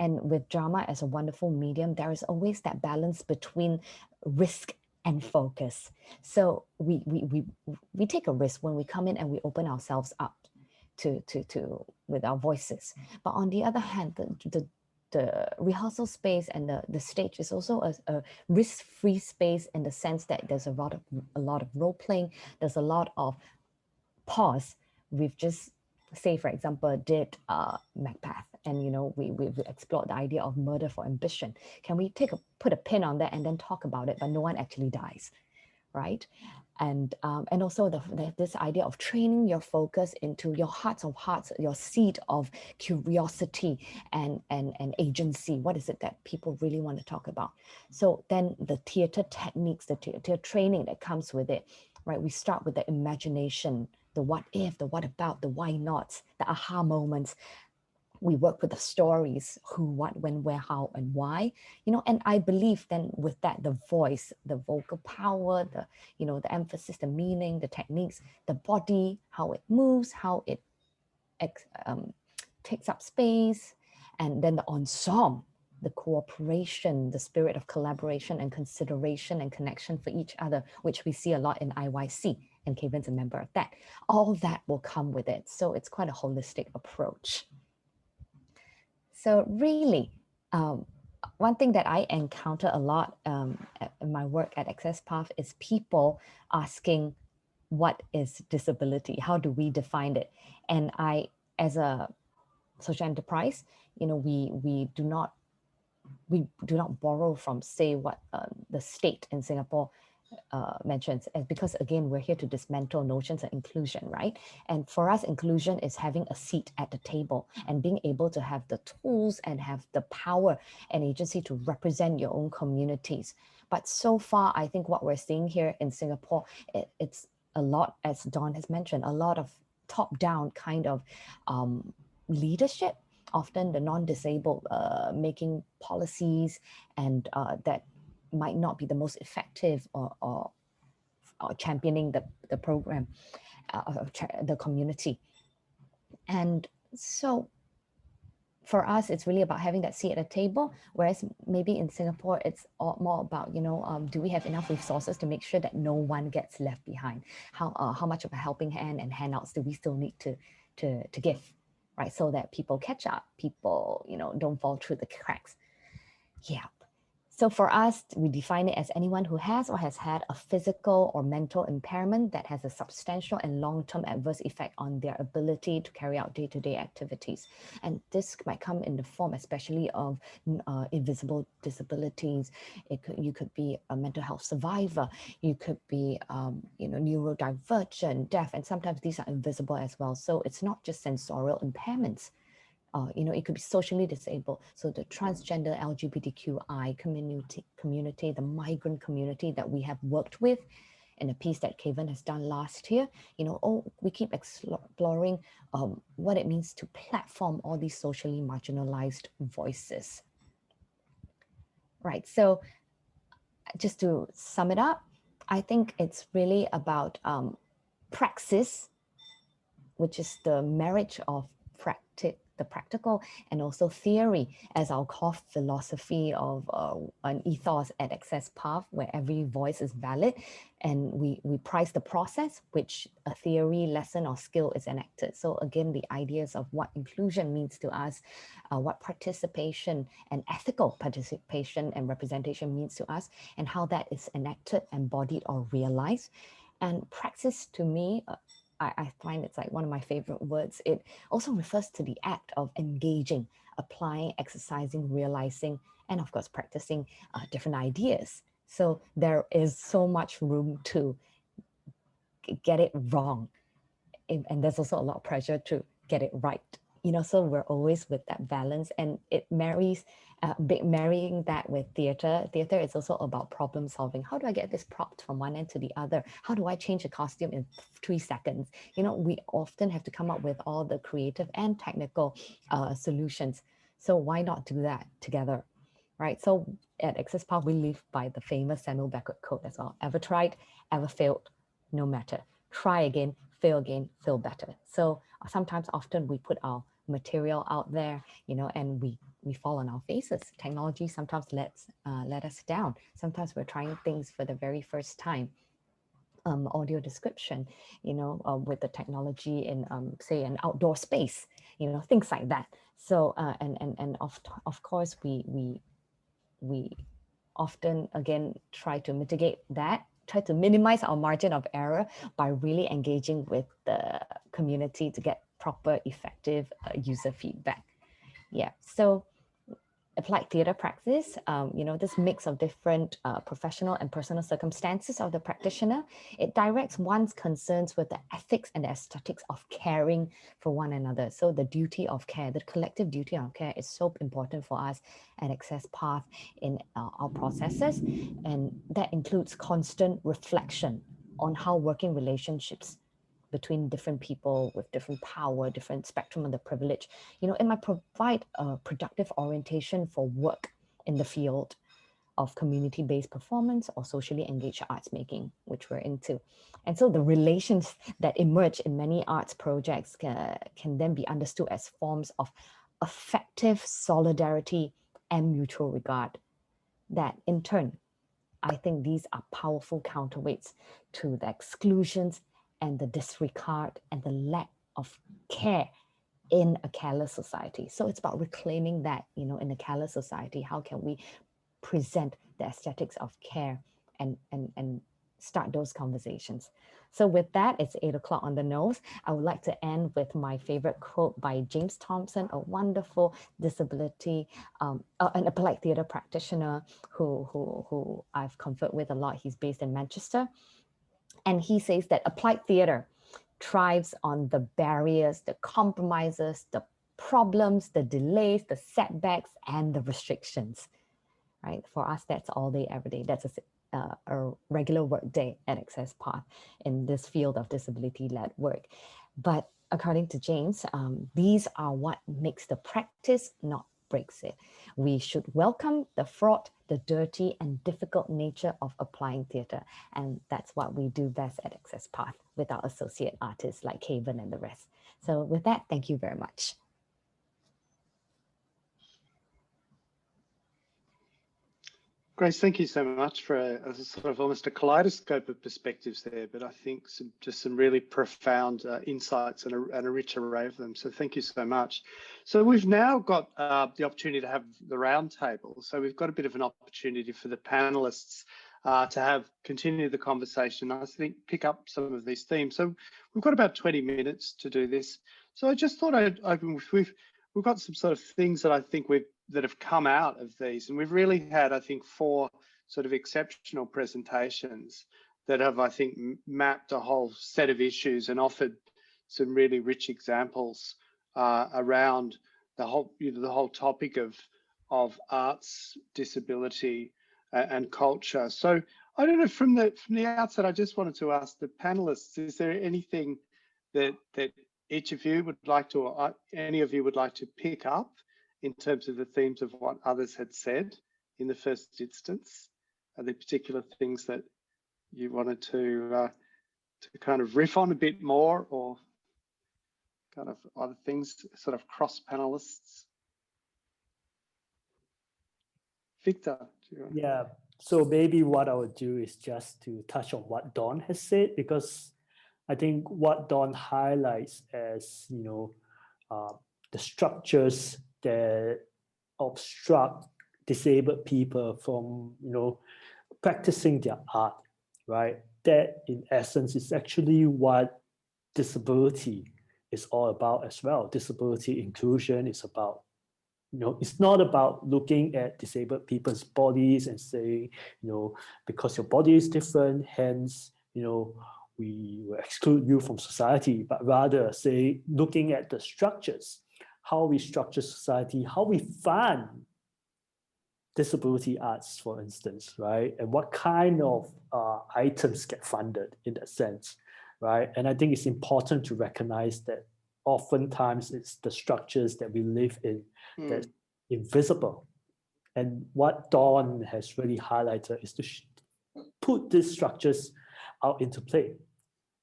And with drama as a wonderful medium, there is always that balance between risk and focus. So we take a risk when we come in and we open ourselves up to with our voices. But on the other hand, the rehearsal space and the stage is also a risk-free space, in the sense that there's a lot of role playing, there's a lot of pause. We've just, say for example, did Macbeth, and we've explored the idea of murder for ambition. Can we put a pin on that and then talk about it, but no one actually dies, right? And also this idea of training your focus into your hearts of hearts, your seed of curiosity and agency. What is it that people really want to talk about? So then the theater techniques, the theater training that comes with it, right? We start with the imagination, the what if, the what about, the why nots, the aha moments. We work with the stories, who, what, when, where, how, and why, and I believe then with that, the voice, the vocal power, the emphasis, the meaning, the techniques, the body, how it moves, how it takes up space, and then the ensemble, the cooperation, the spirit of collaboration and consideration and connection for each other, which we see a lot in IYC, and Cavan's a member of that. All that will come with it. So it's quite a holistic approach. So really, one thing that I encounter a lot in my work at Access Path is people asking, what is disability? How do we define it? And I, as a social enterprise, we do not borrow from, say, what the state in Singapore mentions, and because again, we're here to dismantle notions of inclusion, right? And for us, inclusion is having a seat at the table and being able to have the tools and have the power and agency to represent your own communities. But so far, I think what we're seeing here in Singapore, it's a lot, as Dawn has mentioned, a lot of top-down kind of leadership, often the non-disabled making policies, and that might not be the most effective or championing the program, the community. And so for us, it's really about having that seat at the table, whereas maybe in Singapore, it's more about, do we have enough resources to make sure that no one gets left behind? How much of a helping hand and handouts do we still need to give, right? So that people catch up, people, don't fall through the cracks. Yeah. So for us, we define it as anyone who has or has had a physical or mental impairment that has a substantial and long-term adverse effect on their ability to carry out day-to-day activities. And this might come in the form especially of invisible disabilities. You could be a mental health survivor. You could be neurodivergent, deaf, and sometimes these are invisible as well. So it's not just sensorial impairments. It could be socially disabled. So the transgender LGBTQI community, the migrant community that we have worked with in a piece that Cavan has done last year, we keep exploring what it means to platform all these socially marginalized voices. Right, so just to sum it up, I think it's really about praxis, which is the marriage of the practical and also theory as our core philosophy of an ethos at Access Path, where every voice is valid, and we prize the process which a theory, lesson, or skill is enacted. So again, the ideas of what inclusion means to us, what participation and ethical participation and representation means to us, and how that is enacted, embodied, or realized. And praxis to me, I find it's like one of my favorite words. It also refers to the act of engaging, applying, exercising, realizing, and of course, practicing different ideas. So there is so much room to get it wrong. And there's also a lot of pressure to get it right. So we're always with that balance, and it marrying that with theater. Theater is also about problem solving. How do I get this prop from one end to the other? How do I change a costume in 3 seconds? We often have to come up with all the creative and technical solutions. So why not do that together, right? So at Access Path, we live by the famous Samuel Beckett quote as well. Ever tried, ever failed, no matter. Try again, fail better. So sometimes, often we put our material out there, and we fall on our faces. Technology sometimes let us down. Sometimes we're trying things for the very first time. Audio description, with the technology in, say, an outdoor space, things like that. So, and of course, we often, again, try to mitigate that, try to minimize our margin of error by really engaging with the community to get proper, effective user feedback. Yeah, so applied theater practice, this mix of different professional and personal circumstances of the practitioner, it directs one's concerns with the ethics and the aesthetics of caring for one another. So the duty of care, the collective duty of care is so important for us at Access Path in our processes. And that includes constant reflection on how working relationships between different people with different power, different spectrum of the privilege, it might provide a productive orientation for work in the field of community-based performance or socially engaged arts making, which we're into. And so the relations that emerge in many arts projects can then be understood as forms of effective solidarity and mutual regard. That in turn, I think these are powerful counterweights to the exclusions and the disregard and the lack of care in a careless society. So it's about reclaiming that, in a careless society, how can we present the aesthetics of care and start those conversations. So with that, it's 8 o'clock on the nose. I would like to end with my favorite quote by James Thompson, a wonderful disability and applied theatre practitioner who I've conferred with a lot. He's based in Manchester. And he says that applied theatre thrives on the barriers, the compromises, the problems, the delays, the setbacks, and the restrictions. Right? For us, that's all day, every day. That's a regular work day at Access Path in this field of disability-led work. But according to James, these are what makes the practice, not breaks it. We should welcome the fraught, the dirty, and difficult nature of applying theatre. And that's what we do best at Access Path with our associate artists like Cavan and the rest. So with that, thank you very much. Grace, thank you so much for a sort of almost a kaleidoscope of perspectives there, but I think just some really profound insights and a rich array of them. So thank you so much. So we've now got the opportunity to have the roundtable. So we've got a bit of an opportunity for the panelists to continue the conversation. I think pick up some of these themes. So we've got about 20 minutes to do this. So I just thought I'd open with, we've got some sort of things that I think that have come out of these. And we've really had, I think, 4 sort of exceptional presentations that have, I think, mapped a whole set of issues and offered some really rich examples around the whole topic of arts, disability, and culture. So I don't know, from the outset, I just wanted to ask the panelists, is there anything that each of you would like to, or any of you would like to pick up in terms of the themes of what others had said in the first instance? Are there particular things that you wanted to kind of riff on a bit more, or kind of other things, sort of cross panelists? Victor, do you want to... Yeah, so maybe what I would do is just to touch on what Dawn has said, because I think what Dawn highlights as, the structures that obstruct disabled people from, practicing their art, right? That in essence is actually what disability is all about as well. Disability inclusion is about, it's not about looking at disabled people's bodies and saying, because your body is different, hence, we will exclude you from society, but rather say, looking at the structures, how we structure society, how we fund disability arts, for instance, right? And what kind of items get funded in that sense, right? And I think it's important to recognize that oftentimes it's the structures that we live in that's invisible. And what Dawn has really highlighted is to put these structures out into play,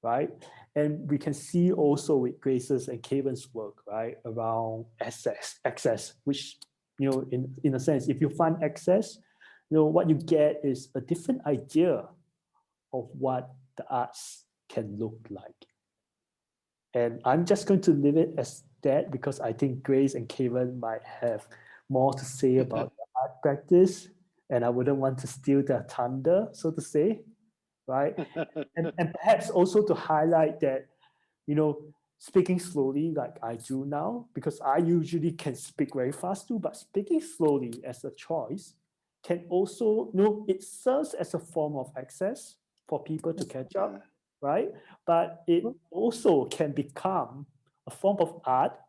right? And we can see also with Grace's and Cavan's work, right, around access, which, in a sense, if you find access, what you get is a different idea of what the arts can look like. And I'm just going to leave it as that, because I think Grace and Cavan might have more to say about the art practice, and I wouldn't want to steal their thunder, so to say, right? and perhaps also to highlight that, speaking slowly like I do now, because I usually can speak very fast too, but speaking slowly as a choice can also, it serves as a form of access for people to catch up, right? But it also can become a form of art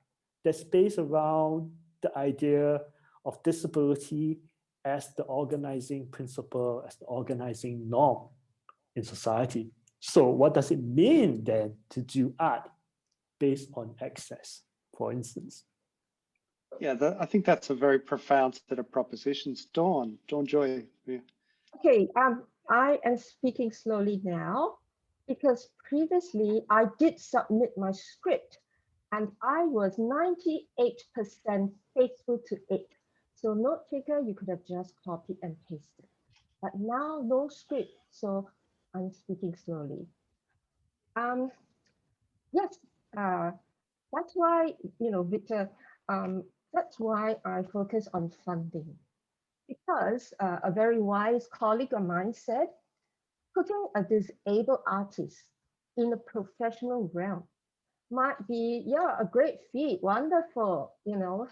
that's based around the idea of disability as the organizing principle, as the organizing norm in society. So what does it mean then to do art based on access, for instance? Yeah, I think that's a very profound set of propositions. Dawn-Joy. Yeah. Okay, I am speaking slowly now because previously I did submit my script and I was 98% faithful to it. So note taker, you could have just copied and pasted. But now no script, so I'm speaking slowly. Yes, That's why, Victor, that's why I focus on funding. Because a very wise colleague of mine said, putting a disabled artist in a professional realm might be, yeah, a great feat, wonderful,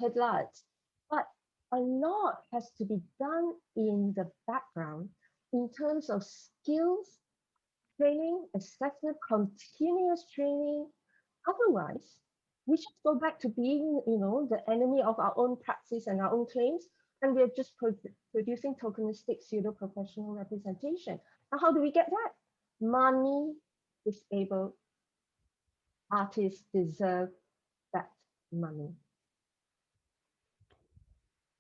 headlights. But a lot has to be done in the background in terms of skills, training, assessment, continuous training. Otherwise, we just go back to being, the enemy of our own praxis and our own claims, and we're just producing tokenistic pseudo-professional representation. Now, how do we get that? Money disabled artists deserve that money.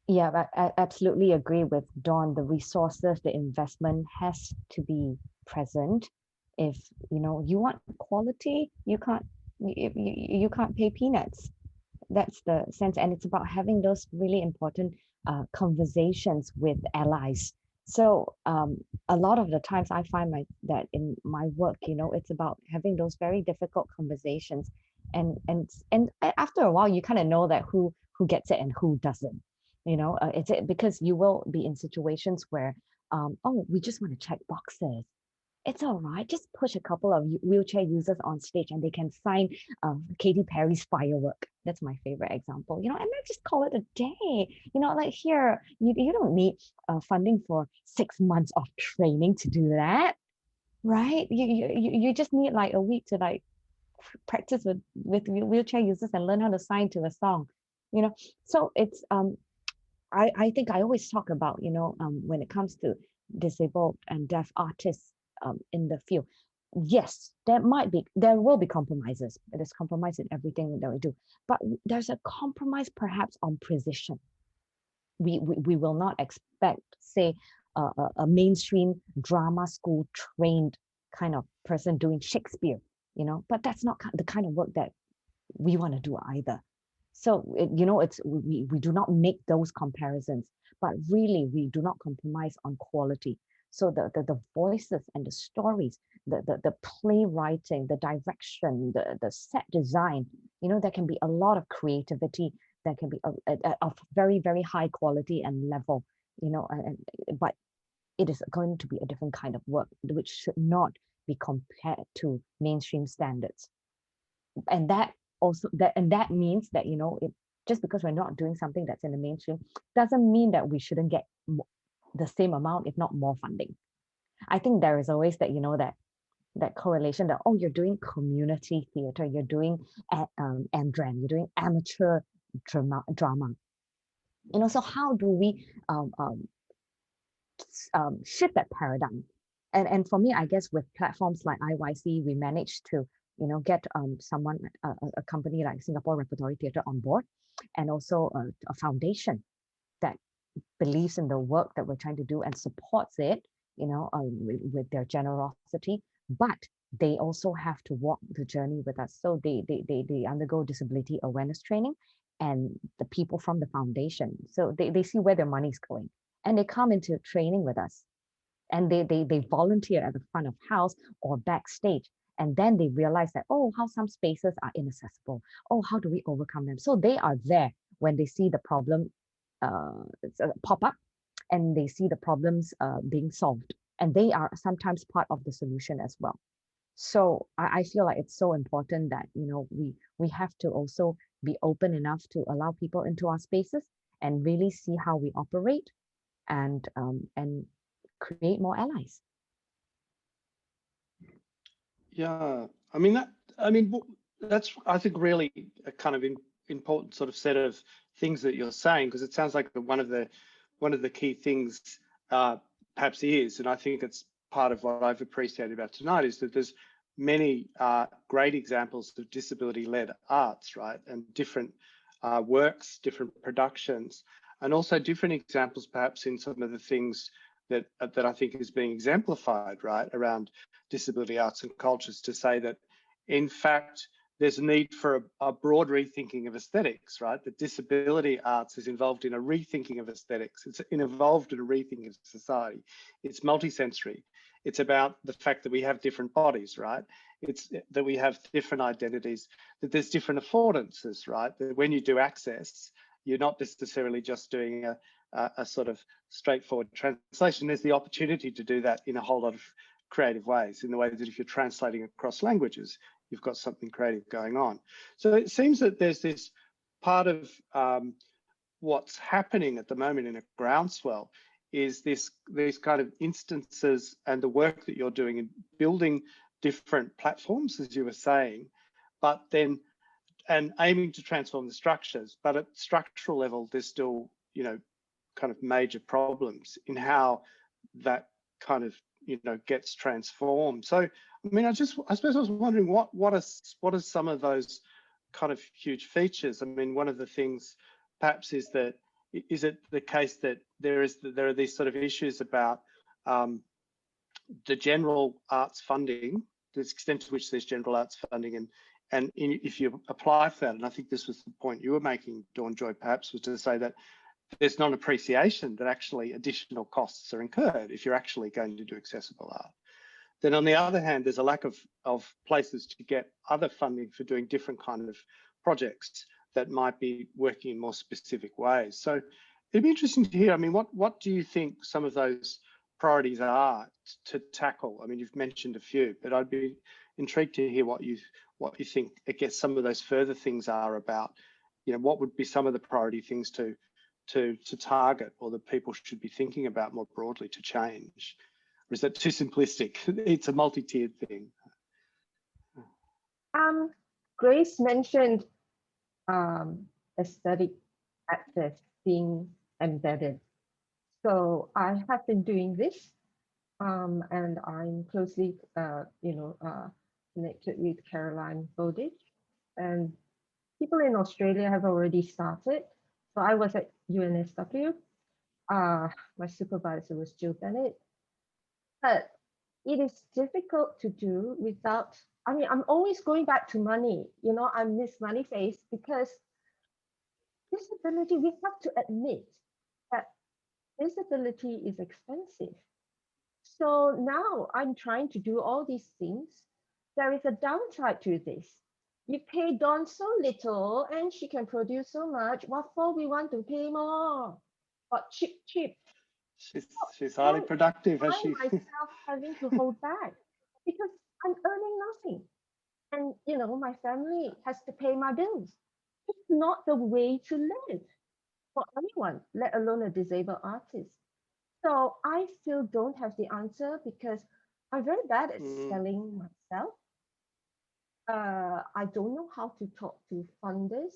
Yeah, I absolutely agree with Dawn. The resources, the investment has to be present. If you want quality, you can't pay peanuts. That's the sense, and it's about having those really important conversations with allies. So a lot of the times I find that in my work, it's about having those very difficult conversations, and after a while, you kind of know that who gets it and who doesn't. It's because you will be in situations where, oh, we just want to check boxes. It's all right. Just push a couple of wheelchair users on stage and they can sign Katy Perry's Firework. That's my favorite example, and then just call it a day. Like here, you don't need funding for 6 months of training to do that, right? You just need like a week to like practice with wheelchair users and learn how to sign to a song, So it's I think I always talk about, when it comes to disabled and deaf artists in the field, yes, there will be compromises. There's compromise in everything that we do, but there's a compromise perhaps on precision. We will not expect, say, a mainstream drama school trained kind of person doing Shakespeare, but that's not the kind of work that we want to do either. So, we do not make those comparisons, but really we do not compromise on quality. So the voices and the stories, the playwriting, the direction, the set design, there can be a lot of creativity that can be of very, very high quality and level, but it is going to be a different kind of work, which should not be compared to mainstream standards. And that means that just because we're not doing something that's in the mainstream doesn't mean that we shouldn't get the same amount, if not more, funding. I think there is always that that correlation that, oh, you're doing community theater, you're doing andran, you're doing amateur drama. So how do we shift that paradigm? And for me, I guess with platforms like IYC, we managed to get someone, a company like Singapore Repertory Theatre on board, and also a foundation that believes in the work that we're trying to do and supports it, with their generosity. But they also have to walk the journey with us. So they undergo disability awareness training, and the people from the foundation, so they see where their money's going, and they come into training with us, and they volunteer at the front of house or backstage. And then they realize that, oh, how some spaces are inaccessible. Oh, how do we overcome them? So they are there when they see the problem pop up, and they see the problems being solved. And they are sometimes part of the solution as well. So I feel like it's so important that, we have to also be open enough to allow people into our spaces and really see how we operate, and create more allies. Yeah, that's, I think, really a kind of important sort of set of things that you're saying, because it sounds like one of the key things perhaps is, and I think it's part of what I've appreciated about tonight, is that there's many great examples of disability-led arts, right, and different works, different productions, and also different examples perhaps in some of the things that I think is being exemplified, right, around disability arts and cultures, to say that, in fact, there's a need for a broad rethinking of aesthetics, right? That disability arts is involved in a rethinking of aesthetics. It's involved in a rethinking of society. It's multisensory. It's about the fact that we have different bodies, right? It's that we have different identities, that there's different affordances, right? That when you do access, you're not necessarily just doing a sort of straightforward translation. There's the opportunity to do that in a whole lot of creative ways, in the way that if you're translating across languages, you've got something creative going on. So it seems that there's this part of what's happening at the moment in a groundswell is these kind of instances and the work that you're doing in building different platforms, as you were saying, but then and aiming to transform the structures. But at structural level, there's still, you know, kind of major problems in how that kind of, you know, gets transformed. So, I mean, I suppose I was wondering what are some of those kind of huge features? I mean, one of the things perhaps is that, is it the case that there are these sort of issues about the general arts funding, the extent to which there's general arts funding, and if you apply for that, and I think this was the point you were making, Dawn-Joy, perhaps, was to say that there's not appreciation that actually additional costs are incurred if you're actually going to do accessible art. Then on the other hand, there's a lack of places to get other funding for doing different kind of projects that might be working in more specific ways. So it'd be interesting to hear, I mean, what do you think some of those priorities are to tackle? I mean, you've mentioned a few, but I'd be intrigued to hear what you think, I guess, some of those further things are about, you know, what would be some of the priority things to target, or that people should be thinking about more broadly to change? Or is that too simplistic? It's a multi-tiered thing. Grace mentioned aesthetic access being embedded. So I have been doing this, and I'm closely, connected with Caroline Bowditch, and people in Australia have already started. So I was at UNSW. My supervisor was Jill Bennett. But it is difficult to do without, I mean, I'm always going back to money. You know, I miss money face, because disability, we have to admit that disability is expensive. So now I'm trying to do all these things. There is a downside to this. You pay Dawn so little and she can produce so much. What for we want to pay more? But cheap. She's highly productive, has she? I myself having to hold back because I'm earning nothing. And, you know, my family has to pay my bills. It's not the way to live for anyone, let alone a disabled artist. So I still don't have the answer because I'm very bad at selling myself. I don't know how to talk to funders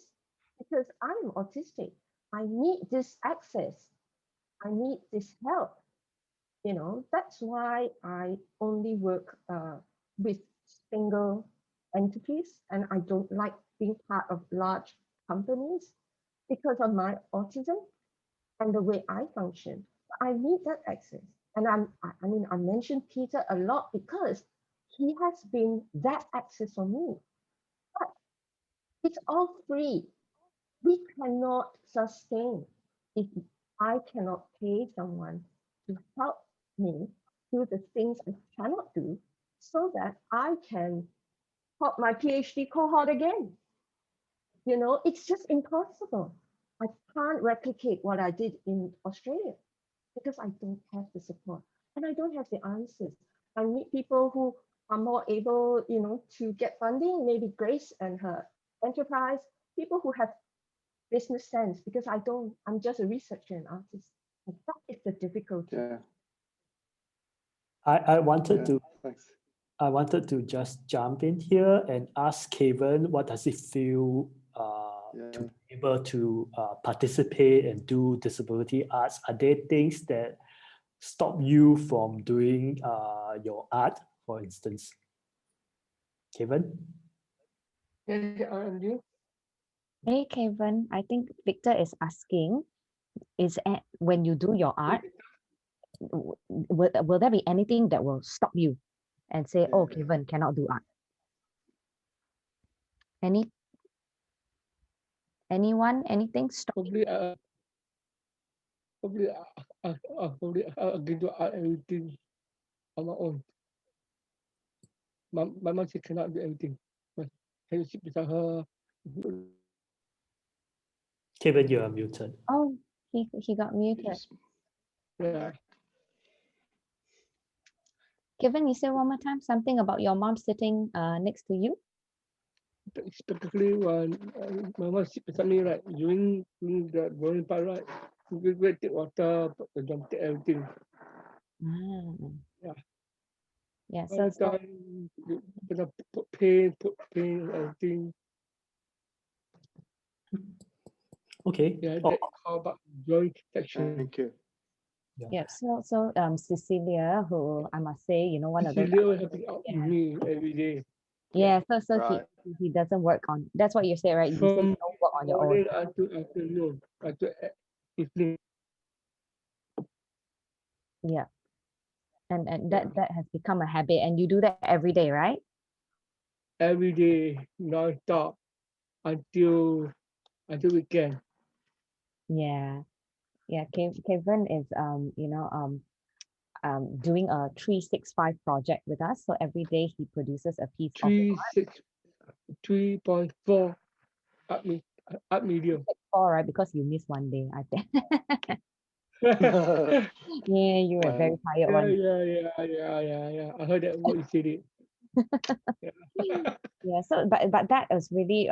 because I'm autistic. I need this access. I need this help. You know, that's why I only work with single entities, and I don't like being part of large companies because of my autism and the way I function. I need that access. And I mean, I mentioned Peter a lot because he has been that access for me. But it's all free. We cannot sustain if I cannot pay someone to help me do the things I cannot do so that I can help my PhD cohort again. You know, it's just impossible. I can't replicate what I did in Australia because I don't have the support and I don't have the answers. I need people who are more able, you know, to get funding, maybe Grace and her enterprise, people who have business sense, because I'm just a researcher and artist. And that is the difficulty. Yeah. I wanted to Thanks. I wanted to just jump in here and ask Cavan, what does it feel to be able to participate and do disability arts? Are there things that stop you from doing your art, for instance? Cavan? You? Hey, Kevin, I think Victor is asking, when you do your art, will there be anything that will stop you and say, oh, Kevin cannot do art? Anyone, anything stop? Probably I can do art everything. on my own. My mom said cannot do anything. But can you sit beside her? Cavan, you are muted. Oh, he got You muted. just- Yeah. Kevin, you say one more time something about your mom sitting next to you. Specifically when my mom sit beside me, right, during the boring part, right, we take water, put the jump, take everything. Ah. Yeah. Yeah. All the So time, you gonna put pain, everything. Okay. Yeah, Oh, that's how about joint section. Thank you. yeah. So Cecilia, who I must say, you know, one of those. Cecilia was helping out Yeah. with me every day. Yeah. So Right. he doesn't work on. That's what you say, right? You say you From don't work on your own. morning until afternoon, until evening. Yeah. And that has become a habit, and you do that every day, right? Every day, non-stop, until weekend. Yeah. Yeah. Kevin is doing a 365 project with us. So every day he produces a piece of 3.4 up medium. 4, right? Because you missed one day, I think. Yeah, Yeah, you were very tired one day. yeah. I heard that what you said it. Yeah. Yeah, so but that is really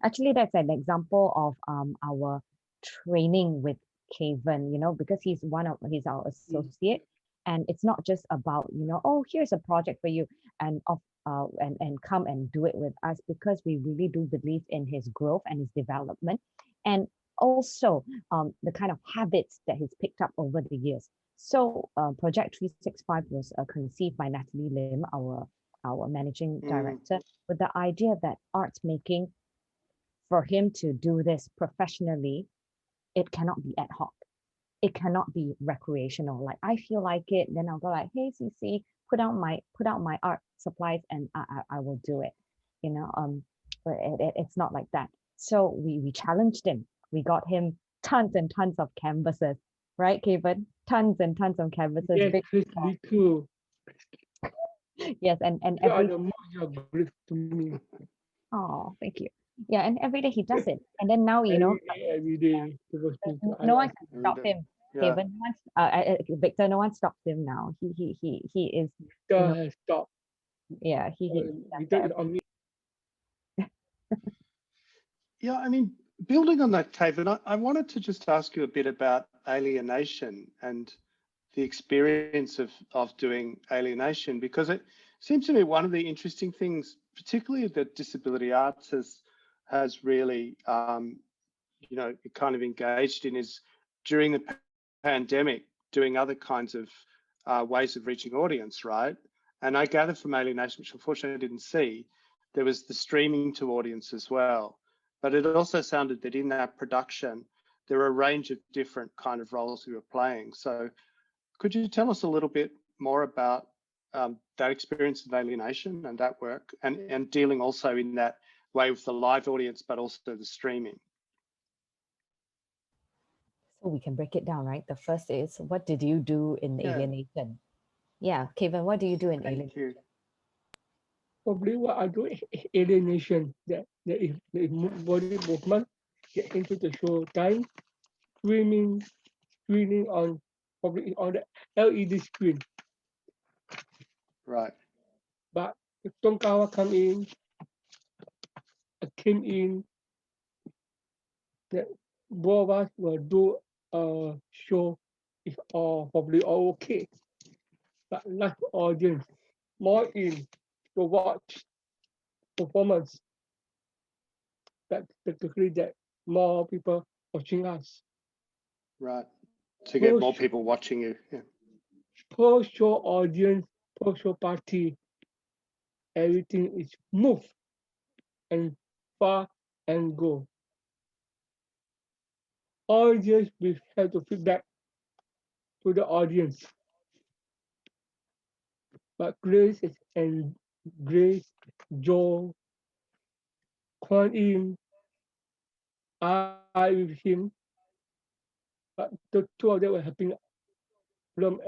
actually that's an example of our training with Cavan, you know, because he's our associate, and it's not just about, you know, oh, here's a project for you and and come and do it with us, because we really do believe in his growth and his development, and also the kind of habits that he's picked up over the years. So Project 365 was conceived by Natalie Lim, our managing director, with the idea that arts making, for him to do this professionally, it cannot be ad hoc. It cannot be recreational. Like I feel like it, then I'll go like, hey, CC, put out my art supplies and I will do it. You know, but it's not like that. So we challenged him. We got him tons and tons of canvases, right, Kevin? Tons and tons of canvases. Yes, Big, please be cool. yes, and You are every the most you are great to me. oh, thank you. Yeah, and every day he does it. And then now, you know, Every day. Because no one can Every stop day. him. Yeah. Kevin, no Victor, no one stops him now. He is, Victor has stopped. yeah, he does Victor that is on me. Yeah, I mean, building on that, Cavan, I wanted to just ask you a bit about alienation and the experience of doing alienation, because it seems to me one of the interesting things, particularly that disability arts has really, you know, kind of engaged in, is during the pandemic, doing other kinds of ways of reaching audience, right? And I gather from alienation, which unfortunately I didn't see, there was the streaming to audience as well. But it also sounded that in that production, there were a range of different kind of roles you were playing. So could you tell us a little bit more about that experience of alienation and that work, and dealing also in that way with the live audience, but also the streaming? So we can break it down, right? The first is, what did you do in Yeah. alienation? Yeah, Kevin, what do you do in alienation? Thank you. Probably what I do is alienation. That if body movement get into the show time, screening on probably on the LED screen. Right. But if Tonkawa came in, that both of us will do a show if all probably all okay. But live audience more in to watch performance. That particularly that more people watching us. Right. To get more people watching you. Yeah. Post-show audience, post-show party, everything is move and far and go. Audience will have to feedback to the audience. But Grace and Joe, Kwan In, I with him, but the two of them were helping problem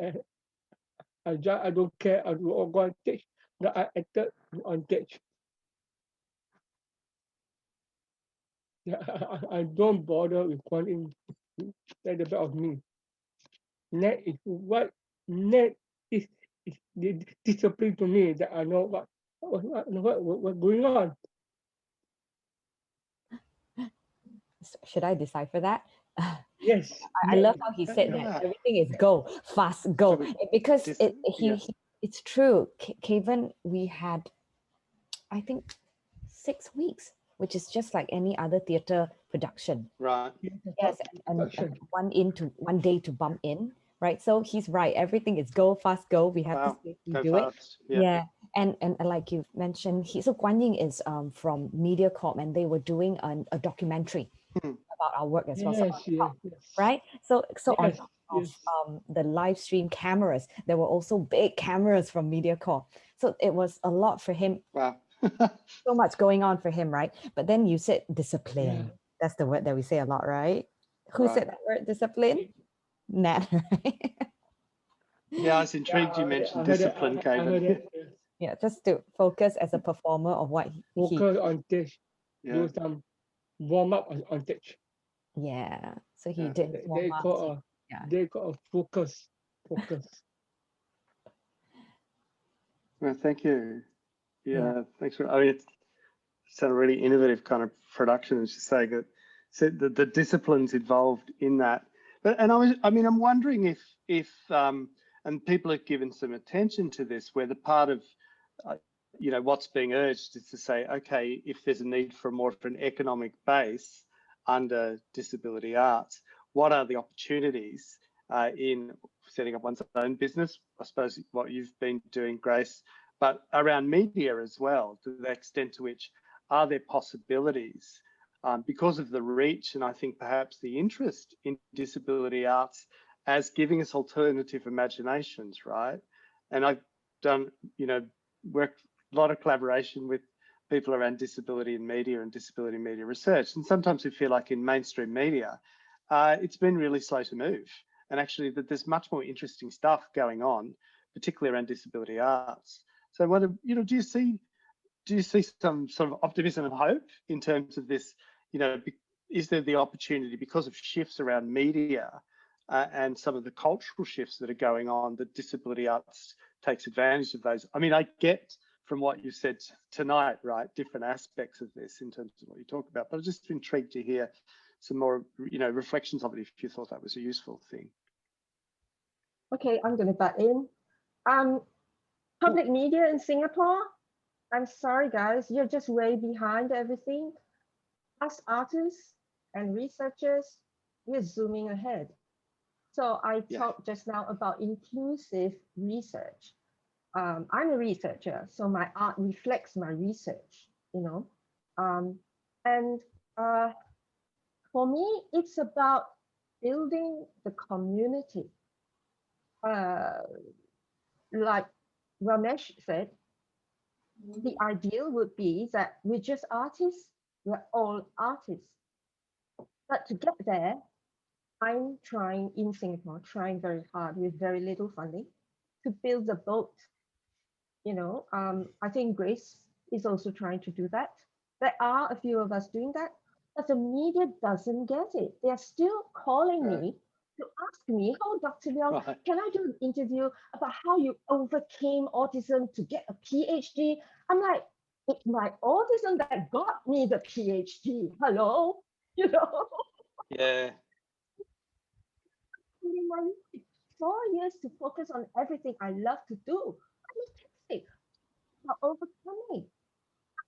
I don't care. I will go on stage. That I acted on stage. Yeah, I don't bother with one in at the back of me. Net is what net is the discipline to me that I know what going on. Should I decipher that? Yes. I love how he said that Yeah. everything is go, fast, go. So Because yeah. it's true. Cavan, we had, I think, 6 weeks, which is just like any other theatre production. Right. Yes, and one day to bump in, right? So he's right. Everything is go, fast, go. We have Wow. to Go do it. fast. Yeah. Yeah. And like you mentioned, so Guan Ying is from MediaCorp, and they were doing a documentary about our work as well. So Yes. right? So on Yes, top yes. of the live stream cameras, there were also big cameras from MediaCorp. So it was a lot for him. Wow. So much going on for him, right? But then you said discipline. Yeah. That's the word that we say a lot, right? Who Right. said that word, discipline? Nat, right? Yeah, I was intrigued you mentioned discipline, I heard Cavan. it. Yes. Yeah, just to focus as a performer of what he Focus on stage. Yeah. Do some warm up on stage. yeah. So he Yeah. did his They warm-ups. call Yeah. they call focus. Well, thank you. Yeah, thanks for. I mean, it's a really innovative kind of production, as you say. That so the disciplines involved in that. But I'm wondering if and people have given some attention to this, where the part of what's being urged is to say, okay, if there's a need for more of an economic base under disability arts, what are the opportunities in setting up one's own business? I suppose what you've been doing, Grace, but around media as well, to the extent to which are there possibilities because of the reach and I think perhaps the interest in disability arts as giving us alternative imaginations, right? And I've done, worked a lot of collaboration with people around disability in media and disability media research. And sometimes we feel like in mainstream media, it's been really slow to move. And actually that there's much more interesting stuff going on, particularly around disability arts. So what, do you see some sort of optimism and hope in terms of this, is there the opportunity because of shifts around media and some of the cultural shifts that are going on that disability arts takes advantage of those? I mean, I get from what you said tonight, right, different aspects of this in terms of what you talk about, but I'm just intrigued to hear some more, reflections of it if you thought that was a useful thing. Okay, I'm going to butt in. Public media in Singapore, I'm sorry guys, you're just way behind everything. Us artists and researchers, we're zooming ahead. So I talked just now about inclusive research. I'm a researcher, so my art reflects my research, and for me, it's about building the community. Like Ramesh said, the ideal would be that we're just artists, we're all artists. But to get there, I'm trying in Singapore, trying very hard with very little funding to build a boat. I think Grace is also trying to do that. There are a few of us doing that, but the media doesn't get it. They're still calling me to ask me, oh, Dr. Leong, can I do an interview about how you overcame autism to get a PhD? I'm like, it's my autism that got me the PhD. Hello? Yeah. My 4 years to focus on everything I love to do. I'm autistic. But overcoming.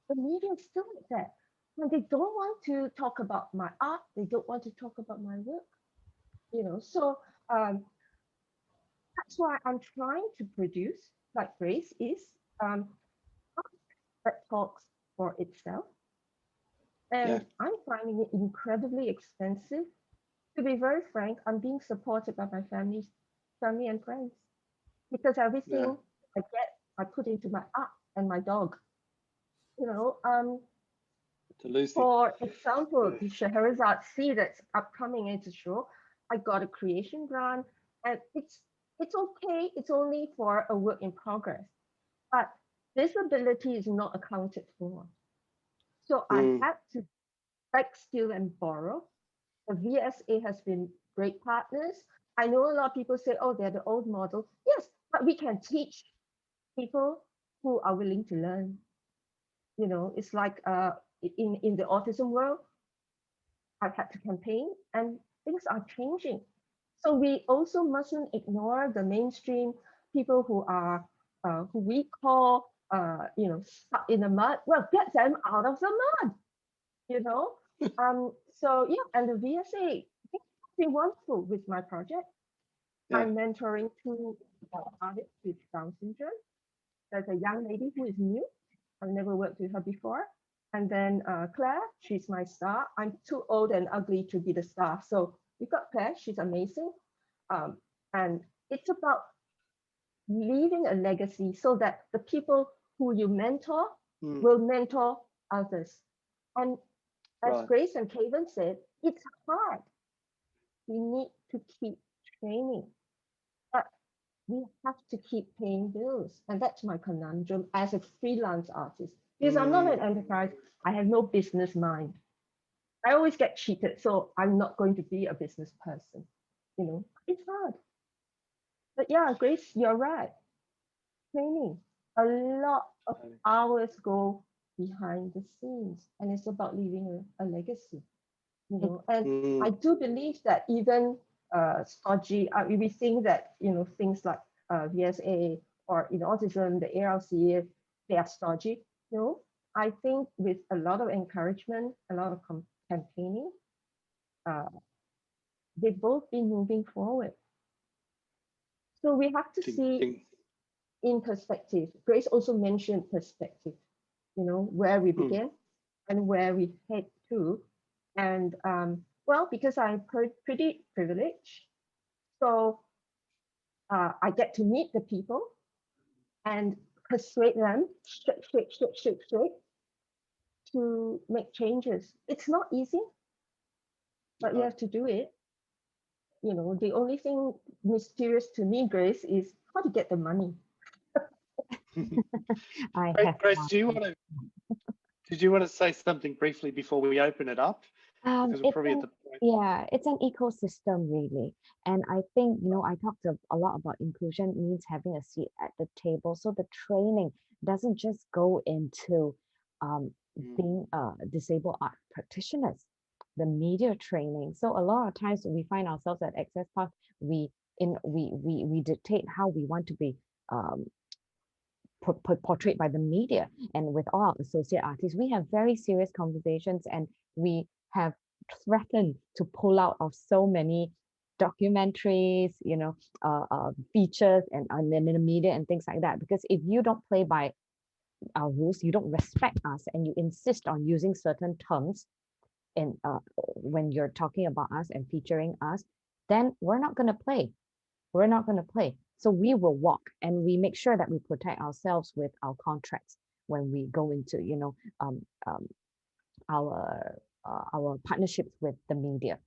The media is still like that. When they don't want to talk about my art, they don't want to talk about my work. So that's why I'm trying to produce, like Grace is, art that talks for itself. And I'm finding it incredibly expensive. To be very frank, I'm being supported by my family and friends, because everything I get, I put into my art and my dog. For example, the Scheherazade Sea that's upcoming into show, I got a creation grant, and it's it's okay, it's only for a work in progress. But disability is not accounted for. So I had to beg, steal, and borrow. The VSA has been great partners. I know a lot of people say, oh, they're the old model. Yes, but we can teach people who are willing to learn. You know, it's like in the autism world, I've had to campaign and things are changing. So we also mustn't ignore the mainstream people who are who we call you know, stuck in the mud. Well, get them out of the mud. You know. So yeah, and the VSA, I think it's been wonderful with my project. Yeah. I'm mentoring two artists with Down syndrome. There's a young lady who is new. I've never worked with her before. And then Claire, she's my star. I'm too old and ugly to be the star. So we've got Claire, she's amazing. And it's about leaving a legacy so that the people who you mentor will mentor others. And as Grace and Cavan said, it's hard. We need to keep training, but we have to keep paying bills. And that's my conundrum as a freelance artist. Because I'm not an enterprise, I have no business mind. I always get cheated, so I'm not going to be a business person. You know, it's hard. But yeah, Grace, you're right. Training. A lot of hours go behind the scenes, and it's about leaving a legacy. You know, and I do believe that even stodgy, we think that, you know, things like VSA or in autism, the ARC, they are stodgy. No, I think with a lot of encouragement, a lot of campaigning, they've both been moving forward. So we have to see in perspective. Grace also mentioned perspective, you know, where we began and where we head to. And well, because I'm pretty privileged, so I get to meet the people and persuade them straight to make changes. It's not easy, but you have to do it. You know, the only thing mysterious to me, Grace, is how to get the money. Grace, did you want to say something briefly before we open it up? Because we're probably at the point. Yeah, it's an ecosystem really. And I think, you know, I talked a lot about inclusion means having a seat at the table. So the training doesn't just go into being disabled art practitioners, the media training. So a lot of times we find ourselves at Access Path, we dictate how we want to be portrayed by the media. And with all our associate artists, we have very serious conversations, and we have threatened to pull out of so many documentaries, you know, features and in the media and things like that. Because if you don't play by our rules, you don't respect us, and you insist on using certain terms in when you're talking about us and featuring us, then we're not going to play. We're not going to play. So we will walk, and we make sure that we protect ourselves with our contracts when we go into, you know, our partnerships with the media.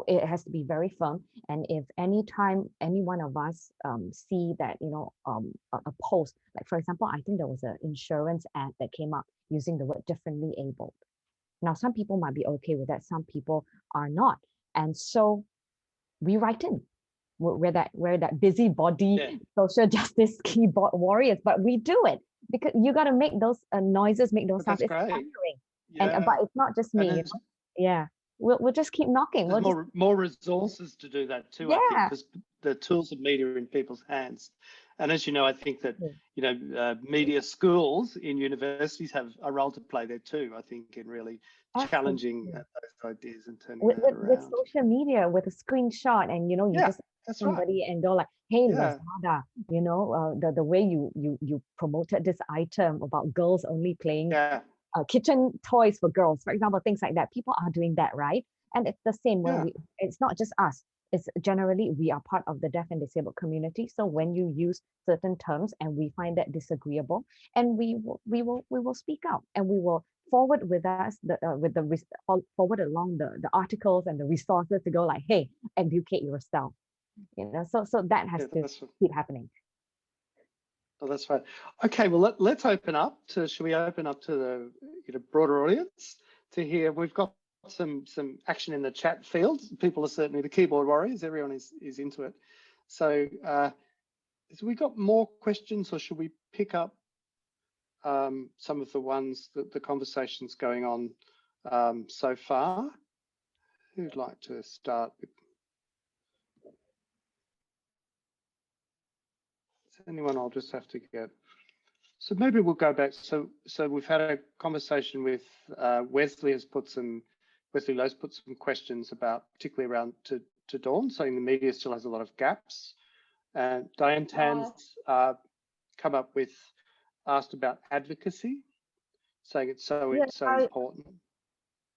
It has to be very firm. And if any time any one of us see that, you know, a post, like for example, I think there was an insurance ad that came up using the word differently abled. Now, some people might be okay with that, some people are not. And so we write in. We're that busybody social justice keyboard warriors, but we do it because you got to make those noises, make those sounds. It's inspiring. Yeah. And but it's not just me. You know? Yeah, we'll just keep knocking. There's more resources to do that too. Yeah. I think because the tools of media are in people's hands, and as you know, I think that you know media schools in universities have a role to play there too. I think in really challenging those ideas and turning that around. With social media, with a screenshot, and you know, you just somebody and go like, hey, Lazada, you know, the way you promoted this item about girls only playing kitchen toys for girls, for example, things like that. People are doing that, right? And it's the same when it's not just us. It's generally we are part of the deaf and disabled community. So when you use certain terms and we find that disagreeable, and we will speak out, and we will forward with us forward along the articles and the resources to go like, hey, educate yourself. So that has to that's, keep happening. oh, that's right. Okay, well, let's open up to, should we open up to the broader audience to hear? We've got some action in the chat field. People are certainly the keyboard warriors. Everyone is into it. So have we got more questions, or should we pick up some of the ones that the conversation's going on so far? Who'd like to start with? Is anyone? I'll just have to get. So maybe we'll go back. So we've had a conversation with Wesley Lowe's put some questions about, particularly around to Dawn, saying the media still has a lot of gaps. And Diane Tan's come up with, asked about advocacy, saying it's so important.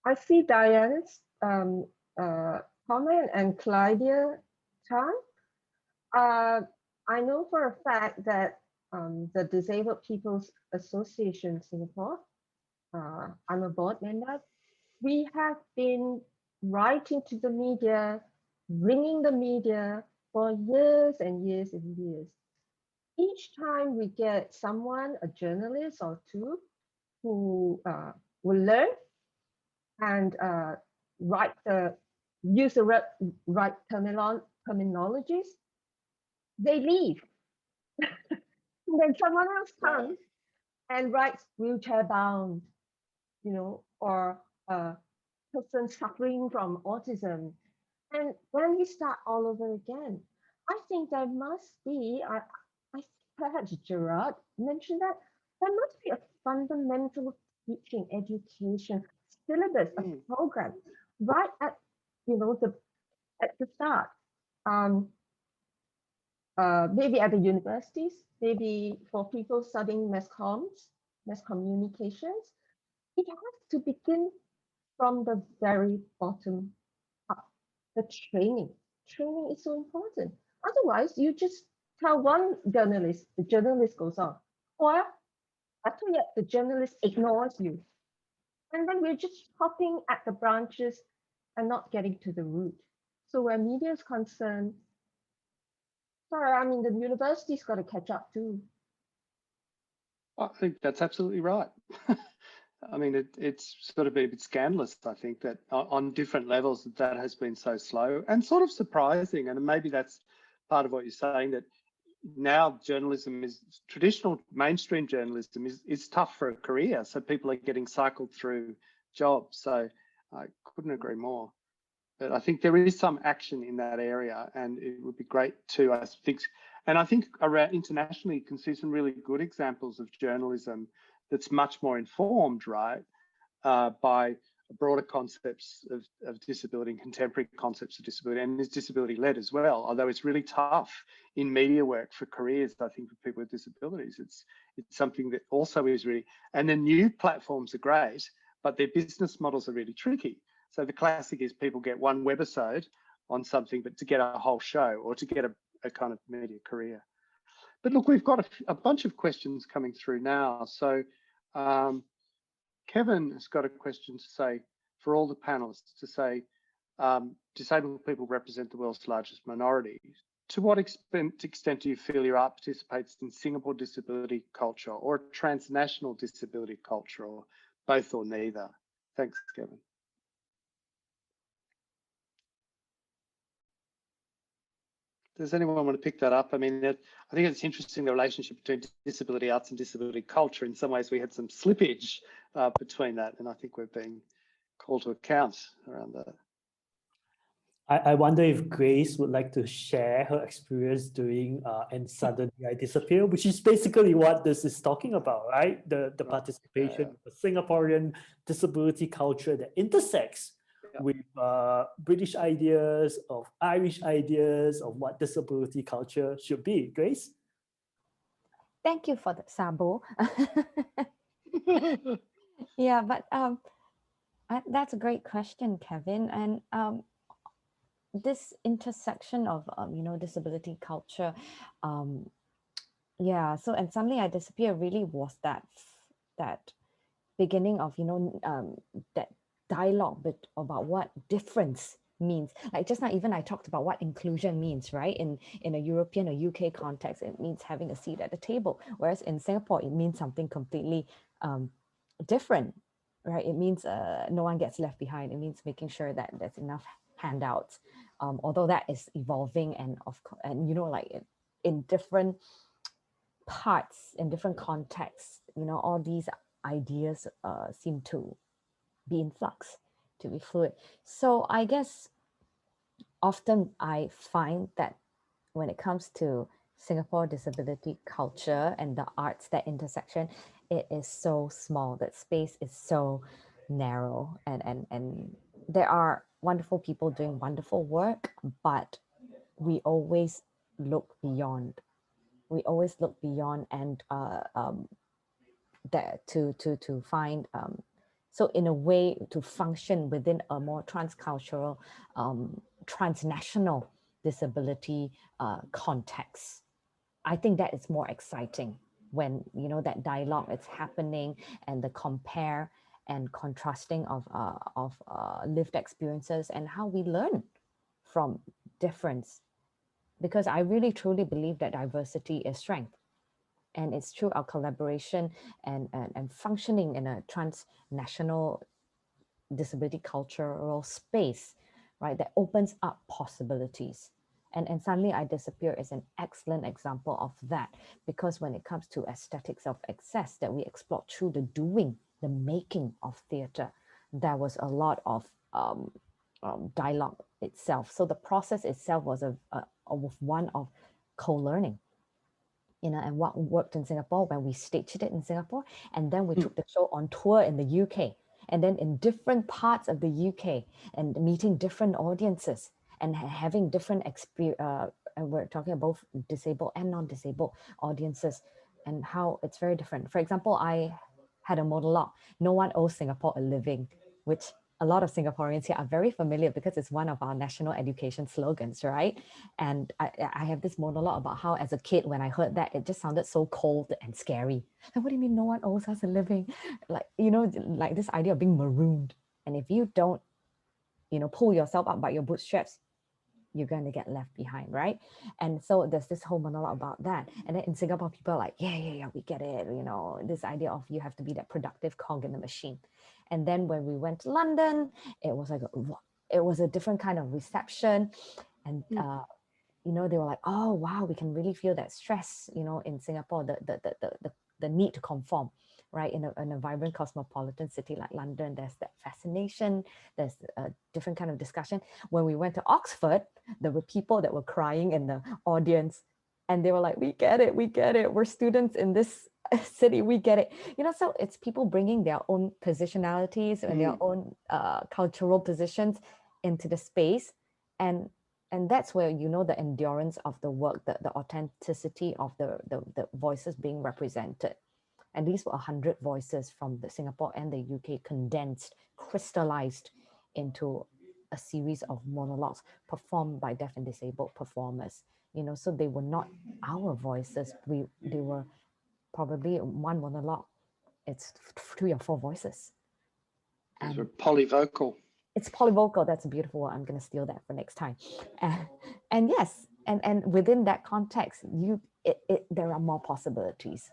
I see Diane's comment and Claudia Chan. I know for a fact that the Disabled People's Association Singapore, I'm a board member, we have been writing to the media, ringing the media for years and years and years. Each time we get someone, a journalist or two, who will learn and use the right terminologies, they leave. And then someone else comes and writes wheelchair bound, or a person suffering from autism. And then we start all over again. I think there must be, I perhaps Gerard mentioned that, there must be a fundamental teaching, education, syllabus, a program right at, at the start. Maybe at the universities, maybe for people studying mass communications, it has to begin from the very bottom up. The training is so important. Otherwise, you just tell one journalist, the journalist goes on, or after yet, the journalist ignores you. And then we're just chopping at the branches and not getting to the root. So where media is concerned, sorry, I mean, the university's got to catch up too. I think that's absolutely right. I mean, it's sort of a bit scandalous, I think, that on different levels that has been so slow and sort of surprising. And maybe that's part of what you're saying, that now journalism is, traditional mainstream journalism is tough for a career. So people are getting cycled through jobs. So I couldn't agree more. But I think there is some action in that area, and it would be great to, I think, and I think around internationally you can see some really good examples of journalism that's much more informed, right, by broader concepts of disability and contemporary concepts of disability, and is disability led as well. Although it's really tough in media work for careers, I think, for people with disabilities, it's something that also is really, and the new platforms are great, but their business models are really tricky. So the classic is people get one webisode on something, but to get a whole show or to get a kind of media career. But look, we've got a bunch of questions coming through now. So Kevin has got a question to say for all the panelists, to say disabled people represent the world's largest minority. To what extent do you feel your art participates in Singapore disability culture or transnational disability culture, or both or neither? Thanks, Kevin. Does anyone want to pick that up? I mean, I think it's interesting, the relationship between disability arts and disability culture. In some ways, we had some slippage between that, and I think we're being called to account around that. I wonder if Grace would like to share her experience doing And Suddenly I Disappear, which is basically what this is talking about, right? The participation of the Singaporean disability culture that intersects with British ideas, of Irish ideas of what disability culture should be. Grace? Thank you for the Sabo. Yeah, but that's a great question, Kevin. And this intersection of disability culture, yeah. So And Suddenly I Disappear really was that beginning of that dialogue about what difference means. Like just now, even I talked about what inclusion means, right? In a European or UK context, it means having a seat at the table. Whereas in Singapore, it means something completely different, right? It means no one gets left behind. It means making sure that there's enough handouts. Although that is evolving and you know, like in different parts, in different contexts, you know, all these ideas seem to be in flux, to be fluid. So I guess often I find that when it comes to Singapore disability culture and the arts, that intersection, it is so small. That space is so narrow, and there are wonderful people doing wonderful work, but we always look beyond. We always look beyond and that to find so in a way to function within a more transcultural, transnational disability context. I think that is more exciting when, you know, that dialogue is happening and the compare and contrasting of lived experiences and how we learn from difference. Because I really truly believe that diversity is strength. And it's through our collaboration and functioning in a transnational disability cultural space, right, that opens up possibilities. And Suddenly I Disappear is an excellent example of that, because when it comes to aesthetics of excess that we explored through the doing, the making of theatre, there was a lot of dialogue itself. So the process itself was one of co-learning, you know, and what worked in Singapore when we staged it in Singapore, and then we took the show on tour in the UK, and then in different parts of the UK, and meeting different audiences and having different experience. And we're talking about both disabled and non-disabled audiences, and how it's very different. For example, I had a monologue, "No one owes Singapore a living," which a lot of Singaporeans here are very familiar because it's one of our national education slogans, right? And I have this monologue about how as a kid, when I heard that, it just sounded so cold and scary. Like, what do you mean no one owes us a living? Like, you know, like this idea of being marooned. And if you don't, you know, pull yourself up by your bootstraps, you're going to get left behind, right? And so there's this whole monologue about that. And then in Singapore, people are like, yeah, we get it. You know, this idea of you have to be that productive cog in the machine. And then when we went to London, it was like, it was a different kind of reception. And, you know, they were like, oh, wow, we can really feel that stress, you know, in Singapore, the need to conform, right? In a vibrant cosmopolitan city like London, there's that fascination, there's a different kind of discussion. When we went to Oxford, there were people that were crying in the audience, and they were like, we get it, we're students in this city, we get it. You know, so it's people bringing their own positionalities and their own cultural positions into the space. And that's where, you know, the endurance of the work, the authenticity of the voices being represented. And these were 100 voices from the Singapore and the UK, condensed, crystallized into a series of monologues performed by deaf and disabled performers. You know, so they were not our voices. They were probably one monologue. It's 3 or 4 voices. And polyvocal. It's polyvocal. That's a beautiful word. I'm going to steal that for next time. And yes, and within that context, there are more possibilities.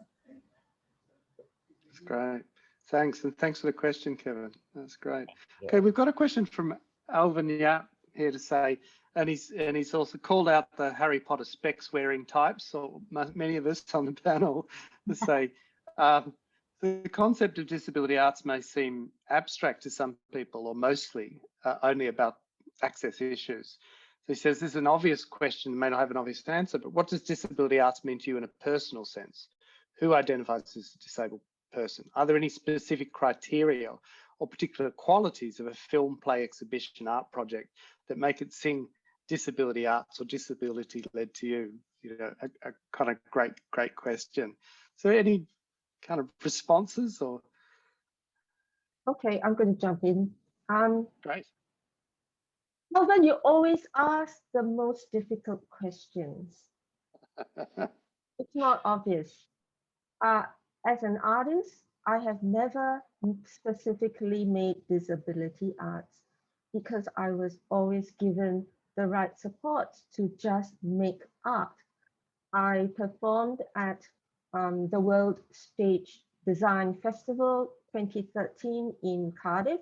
That's great. Thanks. And thanks for the question, Kevin. That's great. Okay, we've got a question from Alvin Yap here to say, and he's also called out the Harry Potter specs wearing types, so many of us on the panel to say, the concept of disability arts may seem abstract to some people, or mostly only about access issues. So he says, this is an obvious question, may not have an obvious answer, but what does disability arts mean to you in a personal sense? Who identifies as a disabled person? Are there any specific criteria or particular qualities of a film, play, exhibition, art project that make it sing disability arts or disability led to you? You know, a kind of great question. So any kind of responses or? Okay, I'm going to jump in. Great. Melvin, you always ask the most difficult questions. It's not obvious. As an artist, I have never specifically made disability arts because I was always given the right support to just make art. I performed at the World Stage Design Festival 2013 in Cardiff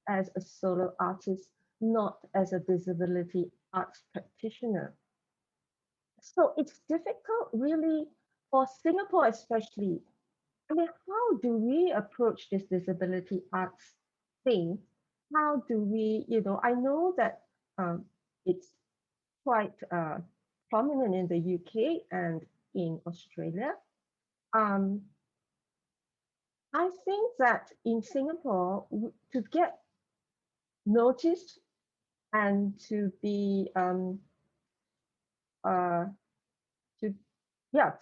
as a solo artist, not as a disability arts practitioner. So it's difficult really for Singapore especially. I mean, how do we approach this disability arts thing? How do we, I know that it's quite prominent in the UK and in Australia. I think that in Singapore, to get noticed and to be to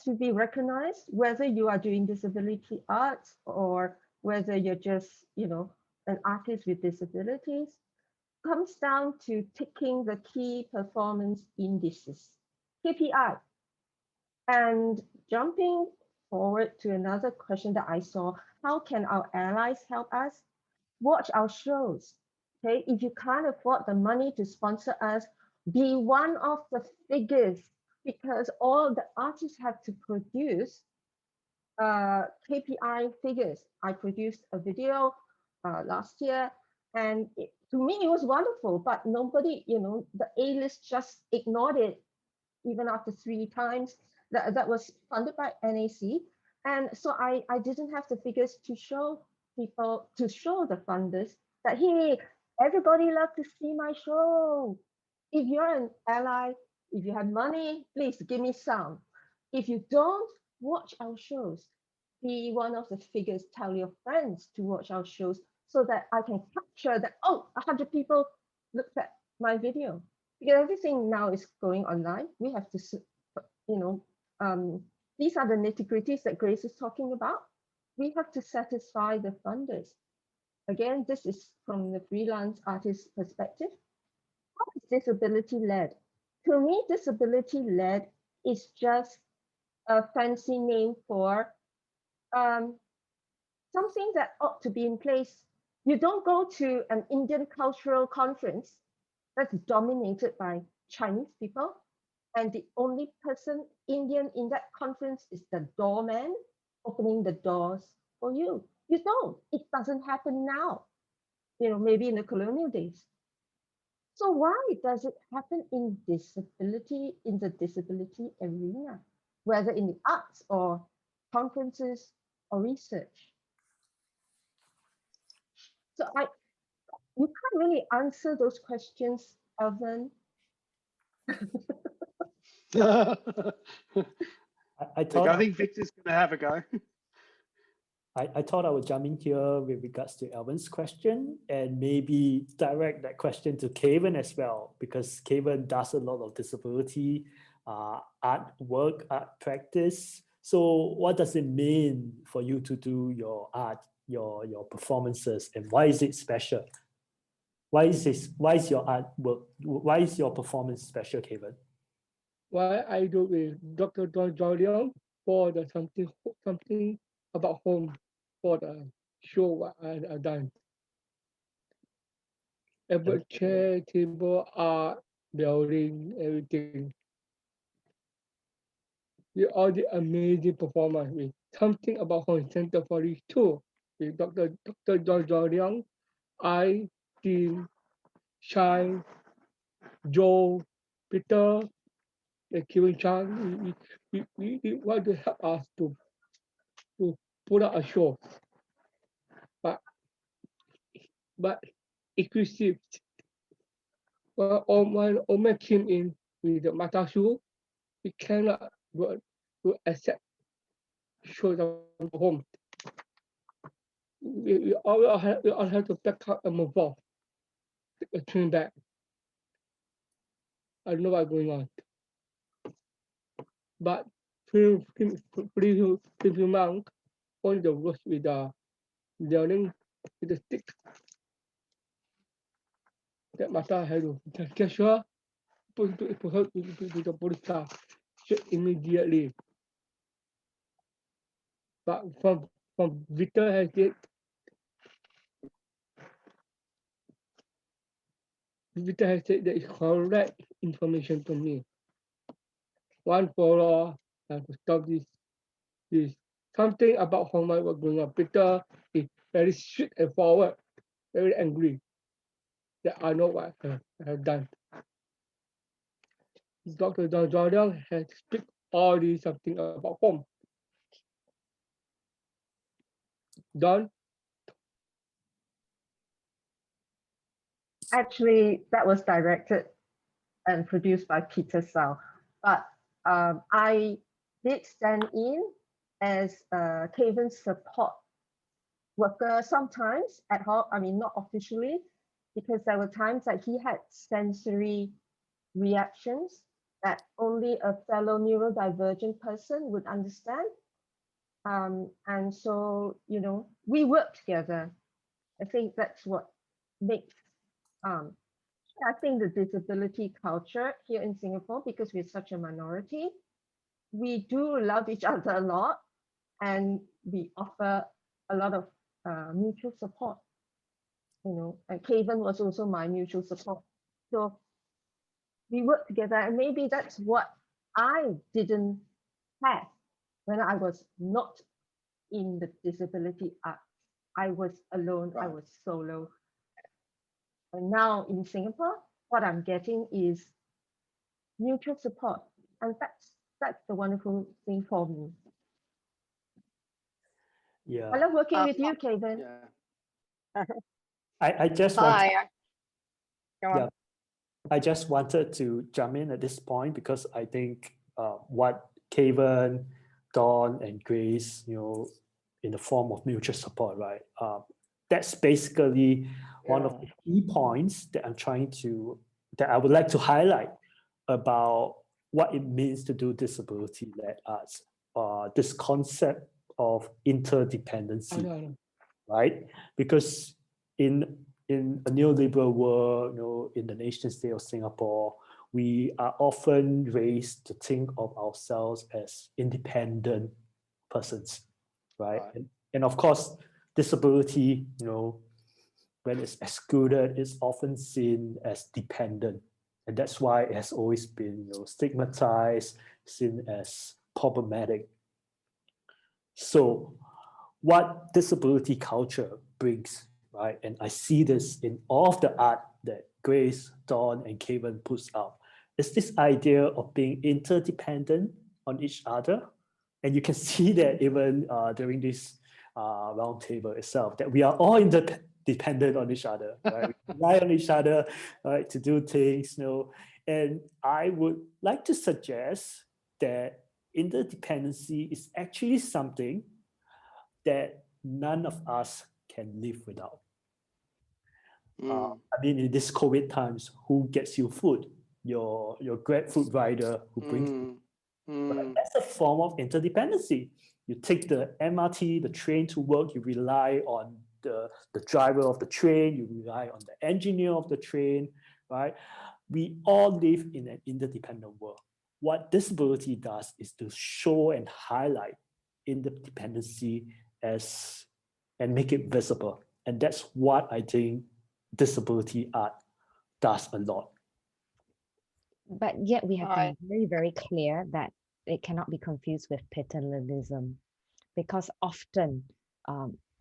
to be recognized, whether you are doing disability arts or whether you're just an artist with disabilities, comes down to ticking the key performance indices, KPI. And jumping forward to another question that I saw, how can our allies help us? Watch our shows. Okay, if you can't afford the money to sponsor us, be one of the figures, because all the artists have to produce KPI figures. I produced a video last year, and to me it was wonderful, but nobody, the A-list just ignored it even after 3 times. That was funded by NAC. And so I didn't have the figures to show people, to show the funders that, hey, everybody loves to see my show. If you're an ally, if you have money, please give me some. If you don't, watch our shows. Be one of the figures, tell your friends to watch our shows so that I can capture that, 100 people looked at my video. Because everything now is going online. We have to, these are the nitty-gritties that Grace is talking about. We have to satisfy the funders. Again, this is from the freelance artist perspective. How is disability-led? To me, disability-led is just a fancy name for something that ought to be in place. You don't go to an Indian cultural conference that's dominated by Chinese people, and the only person Indian in that conference is the doorman opening the doors for you. You don't. It doesn't happen now. Maybe in the colonial days. So why does it happen in the disability arena, whether in the arts or conferences or research? So you can't really answer those questions, Alvin. I thought I think Victor's going to have a go. I thought I would jump in here with regards to Alvin's question and maybe direct that question to Cavan as well, because Cavan does a lot of disability art work, art practice. So what does it mean for you to do your art, your performances, and why is it special? Why is your art work, why is your performance special, Cavan? Why I do with Dr. Dawn-Joy Leong for the something about home, for the show what I've done. Every chair, table, art, building, everything. We all did amazing performance with something about home center for this too. With Dr. Dawn-Joy Leong, I, Tim, Shine, Joe, Peter, and Cavan Chang, we want to help us to put out a show. But exclusive. Well, when Omer came in with the Mata shoe, we cannot go to accept show them home. We all have to pack up and move off, turn back. I don't know what's going on. But few months on the work with the learning with the stick. That Mata had to get sure put the police car immediately. But from Victor has it Peter has said that is correct information to me. One follower has to stop this something about homework was going on. Peter is very strict and forward, very angry that I know what I have done. Dr. Dawn-Joy Leong has speak all this something about home. Don, Actually, that was directed and produced by Peter Sao. But I did stand in as Cavan's support worker sometimes ad hoc, I mean, not officially, because there were times that he had sensory reactions that only a fellow neurodivergent person would understand. And so, you know, we work together. I think that's what makes, I think the disability culture here in Singapore, because we're such a minority, we do love each other a lot and we offer a lot of mutual support. You know, and Cavan was also my mutual support. So we work together, and maybe that's what I didn't have when I was not in the disability arts. I was alone, I was solo. And now in Singapore, what I'm getting is mutual support. And that's the wonderful thing for me. Yeah. I love working with you, Cavan. Yeah. I just want Hi. Go on. yeah, I just wanted to jump in at this point because I think what Cavan, Dawn, and Grace, you know, in the form of mutual support, right? That's basically one of the key points that that I would like to highlight about what it means to do disability-led arts. This concept of interdependency, I know. right? Because in a neoliberal world, you know, in the nation state of Singapore, we are often raised to think of ourselves as independent persons, right? Right. And of course, disability, you know, when it's excluded, is often seen as dependent. And that's why it has always been, you know, stigmatized, seen as problematic. So what disability culture brings, right? And I see this in all of the art that Grace, Dawn, and Cavan puts out, is this idea of being interdependent on each other. And you can see that even during this roundtable itself, that we are all interdependent on each other, right? We rely on each other, right, to do things, you know. And I would like to suggest that interdependency is actually something that none of us can live without. I mean, in this COVID times, who gets you food? Your Grab food rider who brings food. Right? That's a form of interdependency. You take the MRT, the train to work, you rely on the driver of the train, you rely on the engineer of the train, right? We all live in an interdependent world. What disability does is to show and highlight interdependency and make it visible. And that's what I think disability art does a lot. But yet we have to Hi. be very, very clear that it cannot be confused with paternalism, because often,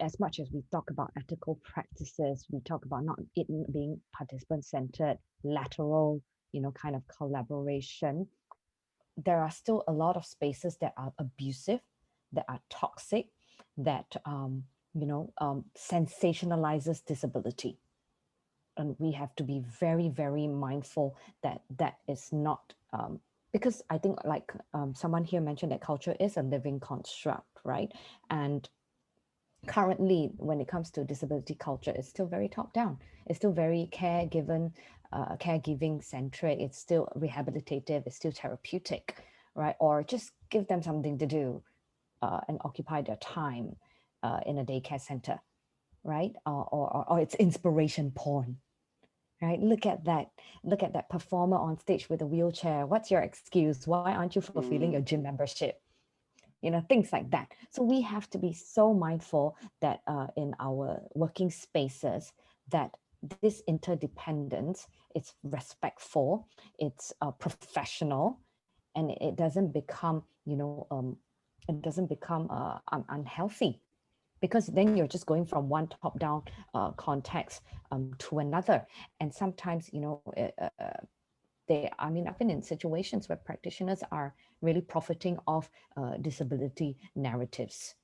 as much as we talk about ethical practices, we talk about not it being participant-centered, lateral, you know, kind of collaboration. There are still a lot of spaces that are abusive, that are toxic, that sensationalizes disability. And we have to be very, very mindful that that is not, because I think like someone here mentioned that culture is a living construct, right? And currently, when it comes to disability culture, it's still very top down. It's still very caregiving centric. It's still rehabilitative. It's still therapeutic, right? Or just give them something to do and occupy their time in a daycare center, right? Or it's inspiration porn, right? Look at that performer on stage with a wheelchair. What's your excuse? Why aren't you fulfilling your gym membership? You know, things like that. So we have to be so mindful that in our working spaces, that this interdependence, it's respectful, it's professional, and it doesn't become, it doesn't become unhealthy, because then you're just going from one top-down context to another. And sometimes, I mean, I've been in situations where practitioners are really profiting off disability narratives,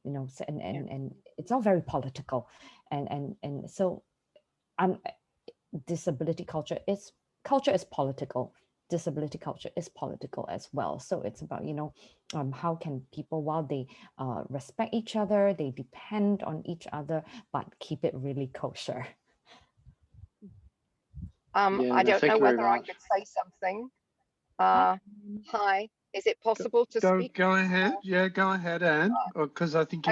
and it's all very political, and so disability culture is political. Disability culture is political as well. So it's about, how can people, while they respect each other, they depend on each other, but keep it really kosher. I don't know whether I could say something. Hi, is it possible to speak? Go ahead. Yeah, go ahead, Anne, because I think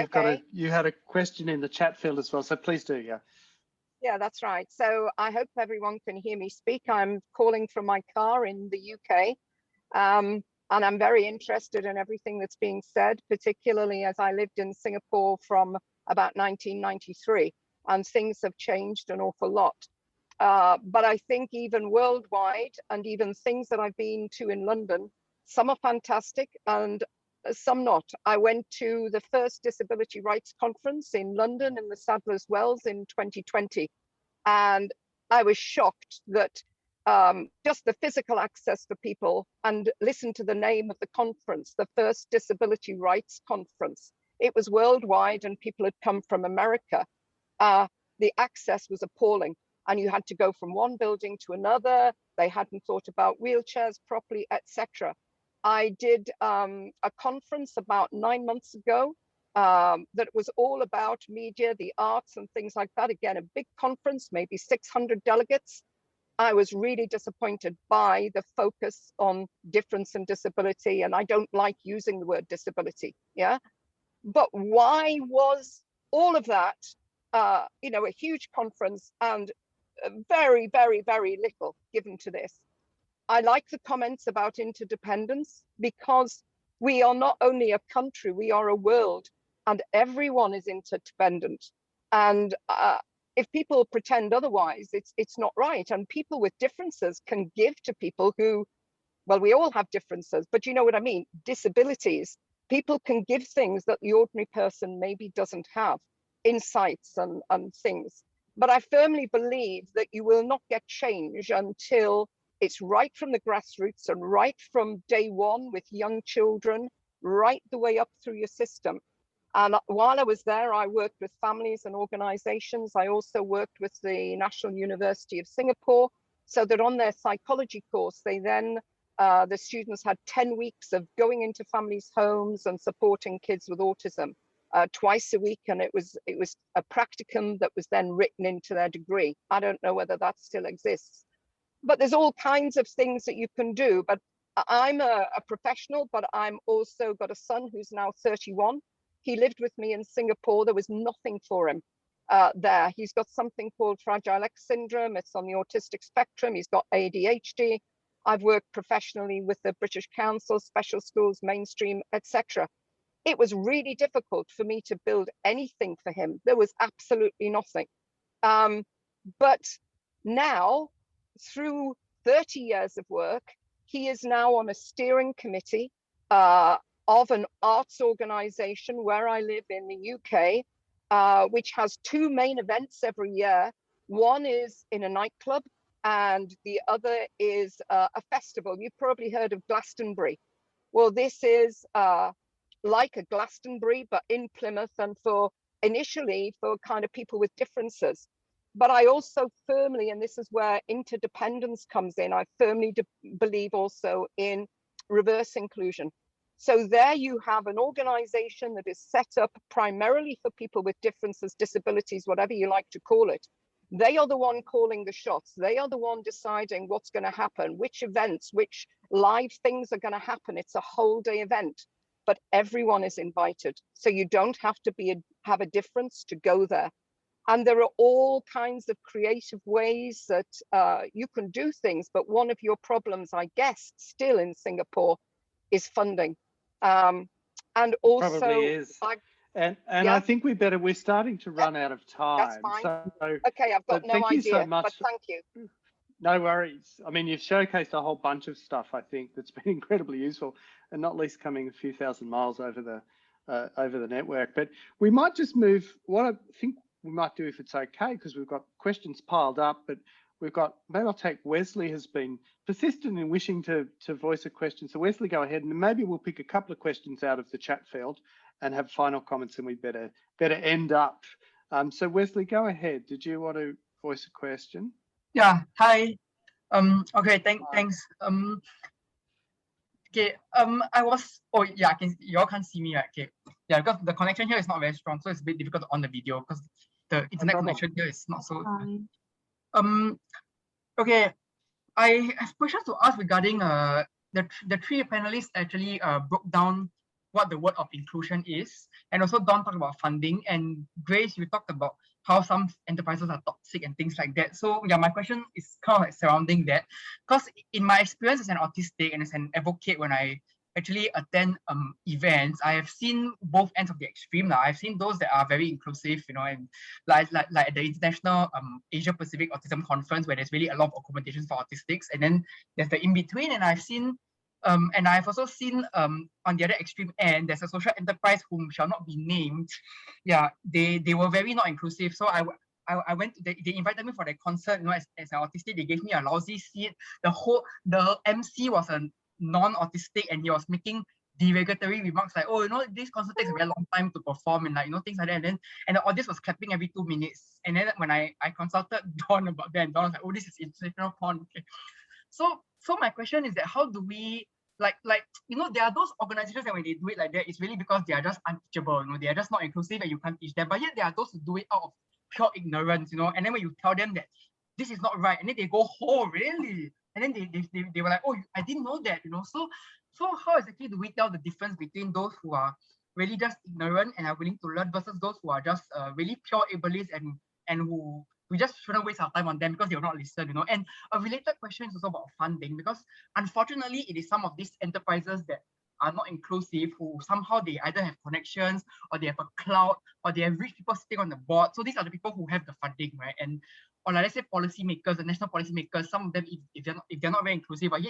you had a question in the chat field as well. So please do, yeah. Yeah, that's right. So I hope everyone can hear me speak. I'm calling from my car in the UK. And I'm very interested in everything that's being said, particularly as I lived in Singapore from about 1993, and things have changed an awful lot. But I think even worldwide, and even things that I've been to in London, some are fantastic and some not. I went to the first Disability Rights Conference in London in the Sadler's Wells in 2020, and I was shocked that just the physical access for people, and listen to the name of the conference, the first Disability Rights Conference. It was worldwide and people had come from America. The access was appalling, and you had to go from one building to another. They hadn't thought about wheelchairs properly, etc. I did a conference about 9 months ago that was all about media, the arts and things like that. Again, a big conference, maybe 600 delegates. I was really disappointed by the focus on difference and disability. And I don't like using the word disability, yeah? But why was all of that, a huge conference and very, very, very little given to this? I like the comments about interdependence, because we are not only a country, we are a world, and everyone is interdependent. And if people pretend otherwise, it's not right. And people with differences can give to people who, well, we all have differences, but you know what I mean, disabilities. People can give things that the ordinary person maybe doesn't have, insights and things. But I firmly believe that you will not get change until it's right from the grassroots and right from day one with young children, right the way up through your system. And while I was there, I worked with families and organizations. I also worked with the National University of Singapore, so that on their psychology course, they then, the students had 10 weeks of going into families' homes and supporting kids with autism twice a week. And it was a practicum that was then written into their degree. I don't know whether that still exists. But there's all kinds of things that you can do. But I'm a professional, but I'm also got a son who's now 31. He lived with me in Singapore. There was nothing for him there. He's got something called Fragile X syndrome. It's on the autistic spectrum. He's got ADHD. I've worked professionally with the British Council, special schools, mainstream, etc. It was really difficult for me to build anything for him. There was absolutely nothing. But now, through 30 years of work, he is now on a steering committee of an arts organization where I live in the UK, which has two main events every year. One is in a nightclub and the other is a festival. You've probably heard of Glastonbury. Well, this is like a Glastonbury, but in Plymouth, and initially for kind of people with differences. But I also firmly, and this is where interdependence comes in, I firmly believe also in reverse inclusion. So there you have an organization that is set up primarily for people with differences, disabilities, whatever you like to call it. They are the one calling the shots. They are the one deciding what's going to happen, which events, which live things are going to happen. It's a whole day event, but everyone is invited. So you don't have to have a difference to go there. And there are all kinds of creative ways that you can do things. But one of your problems, I guess, still in Singapore is funding. And also, Probably is. And Yeah. I think we're starting to run out of time. That's fine. So, Okay, I've got no thank you idea, so much. but thank you. No worries. I mean, you've showcased a whole bunch of stuff, I think, that's been incredibly useful, and not least coming a few thousand miles over the network. But we might just move. What I think we might do, if it's okay, because we've got questions piled up, but maybe I'll take Wesley has been persistent in wishing to voice a question. So Wesley, go ahead, and maybe we'll pick a couple of questions out of the chat field and have final comments, and we better end up. So Wesley, go ahead. Did you want to voice a question? Yeah. Hi. Okay. Thanks. Okay. I was. Oh yeah. You all can't see me, right? Okay. Yeah, because the connection here is not very strong, so it's a bit difficult on the video because the internet connection here is not so. Okay. I have questions to ask regarding the three panelists actually broke down what the word of inclusion is, and also Dawn talked about funding, and Grace, you talked about how some enterprises are toxic and things like that. So yeah, my question is kind of like surrounding that, because in my experience as an autistic and as an advocate, when I actually attend events, I have seen both ends of the extreme. Now I've seen those that are very inclusive, you know, and like at the International Asia Pacific Autism Conference, where there's really a lot of accommodations for autistics, and then there's the in between. And I've seen and I've also seen on the other extreme end, there's a social enterprise whom shall not be named. Yeah, they were very not inclusive. So I went, they invited me for their concert, you know, as an autistic. They gave me a lousy seat. The MC was a non-autistic, and he was making derogatory remarks like, oh, you know, this concert takes a very long time to perform, and like, you know, things like that. And the audience was clapping every 2 minutes. And then when I consulted Dawn about that, and Dawn was like, oh, this is institutional porn. Okay. So my question is that how do we like you know, there are those organizations that when they do it like that, it's really because they are just unteachable, you know, they are just not inclusive and you can't teach them. But yet there are those who do it out of pure ignorance, you know, and then when you tell them that this is not right, and then they go, oh really? And then they were like, oh, I didn't know that, you know. So how exactly do we tell the difference between those who are really just ignorant and are willing to learn versus those who are just really pure ableist and who we just shouldn't waste our time on them because they will not listen, you know. And a related question is also about funding, because unfortunately it is some of these enterprises that are not inclusive who somehow they either have connections or they have a cloud or they have rich people sitting on the board. So these are the people who have the funding, right? And or like, let's say policymakers, the national policymakers, some of them, if they're not very inclusive, but yeah,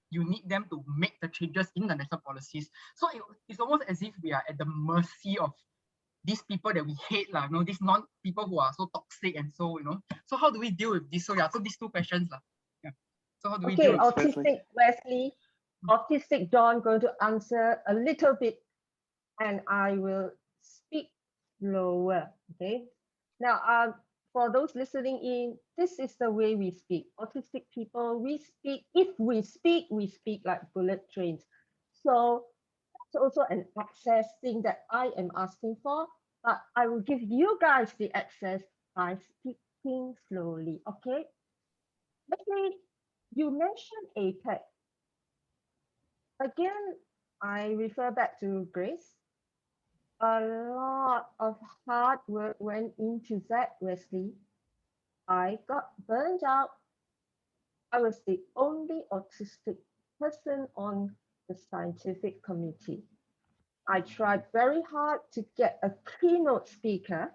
you need them to make the changes in the national policies. So it's almost as if we are at the mercy of these people that we hate, you know, these people who are so toxic and so, you know. So how do we deal with this? So yeah, so these two questions. Yeah. So how do we deal with autistic Wesley, autistic Dawn going to answer a little bit, and I will speak slower. Okay. Now, for those listening in, this is the way we speak. Autistic people, we speak like bullet trains. So that's also an access thing that I am asking for, but I will give you guys the access by speaking slowly, okay? Actually, you mentioned APEC. Again, I refer back to Grace. A lot of hard work went into that, Wesley. I got burned out. I was the only autistic person on the scientific committee. I tried very hard to get a keynote speaker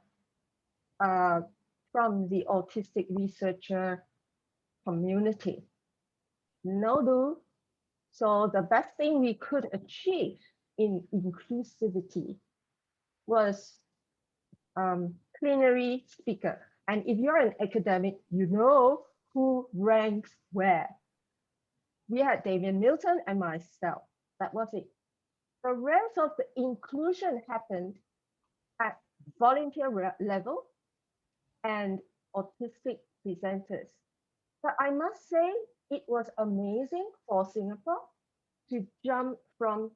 from the autistic researcher community. No do. So the best thing we could achieve in inclusivity was plenary speaker. And if you're an academic, you know who ranks where. We had Damien Milton and myself. That was it. The rest of the inclusion happened at volunteer level and autistic presenters. But I must say, it was amazing for Singapore to jump from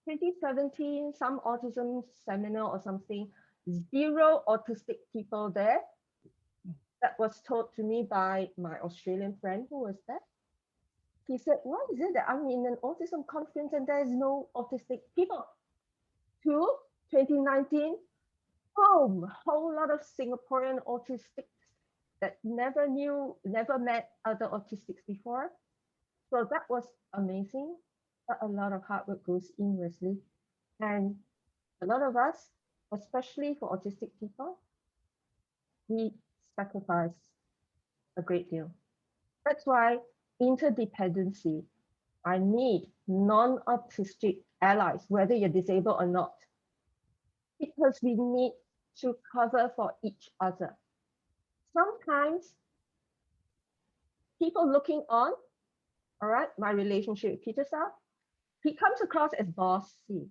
2017, some autism seminar or something, 0 autistic people there. That was told to me by my Australian friend who was there. He said, why is it that I'm in an autism conference and there's no autistic people? 2019, boom, a whole lot of Singaporean autistics that never met other autistics before. So that was amazing. But a lot of hard work goes in, Wesley. And a lot of us especially for autistic people, we sacrifice a great deal. That's why interdependency, I need non-autistic allies, whether you're disabled or not, because we need to cover for each other. Sometimes people looking on, all right, my relationship with Peter Sal, he comes across as bossy.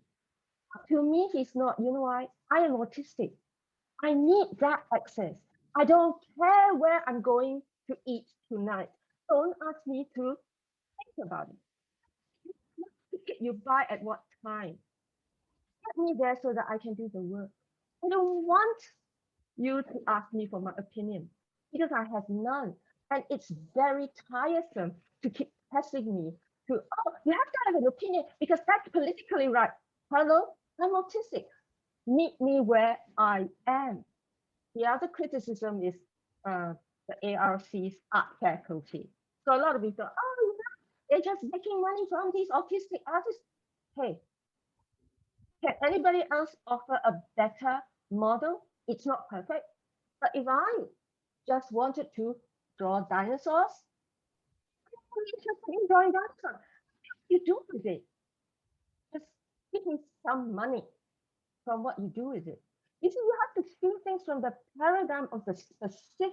To me, he's not. You know why? I am autistic. I need that access. I don't care where I'm going to eat tonight. Don't ask me to think about it. What ticket you buy at what time? Get me there so that I can do the work. I don't want you to ask me for my opinion because I have none. And it's very tiresome to keep pressing me to, oh, you have to have an opinion because that's politically right. Hello, I'm autistic. Meet me where I am. The other criticism is the ARC's art faculty. So a lot of people, oh, you know, they're just making money from these autistic artists. Hey, can anybody else offer a better model? It's not perfect. But if I just wanted to draw dinosaurs, I'm interested in drawing dinosaurs. You do with it. Just give me some money from what you do with it. You see, you have to see things from the paradigm of the specific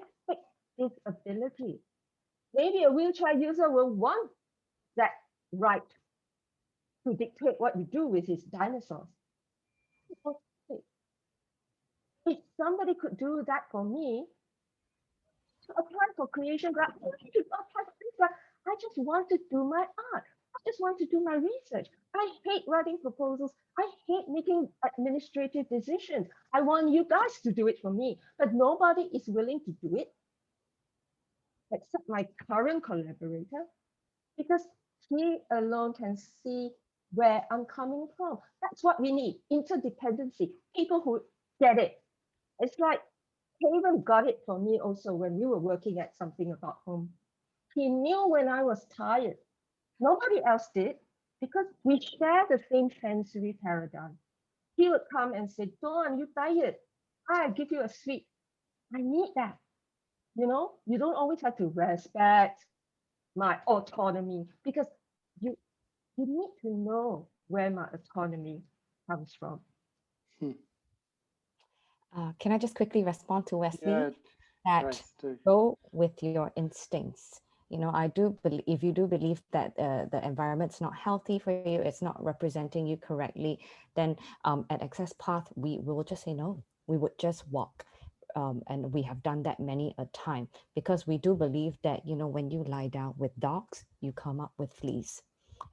disability. Maybe a wheelchair user will want that right to dictate what you do with his dinosaurs. If somebody could do that for me, to apply for creation grant, I just want to do my art. I just want to do my research. I hate writing proposals. I hate making administrative decisions. I want you guys to do it for me, but nobody is willing to do it except my current collaborator, because he alone can see where I'm coming from. That's what we need, interdependency, people who get it. It's like Cavan got it for me also when we were working at something about home. He knew when I was tired. Nobody else did because we share the same sensory paradigm. He would come and say, Dawn, you tired. I give you a sweet. I need that. You know, you don't always have to respect my autonomy because you need to know where my autonomy comes from. Can I just quickly respond to Wesley? Yeah, That go with your instincts. You know, I do believe, if you do believe that the environment's not healthy for you, it's not representing you correctly, then at Access Path, we will just say no. We would just walk. And we have done that many a time because we do believe that, you know, when you lie down with dogs, you come up with fleas.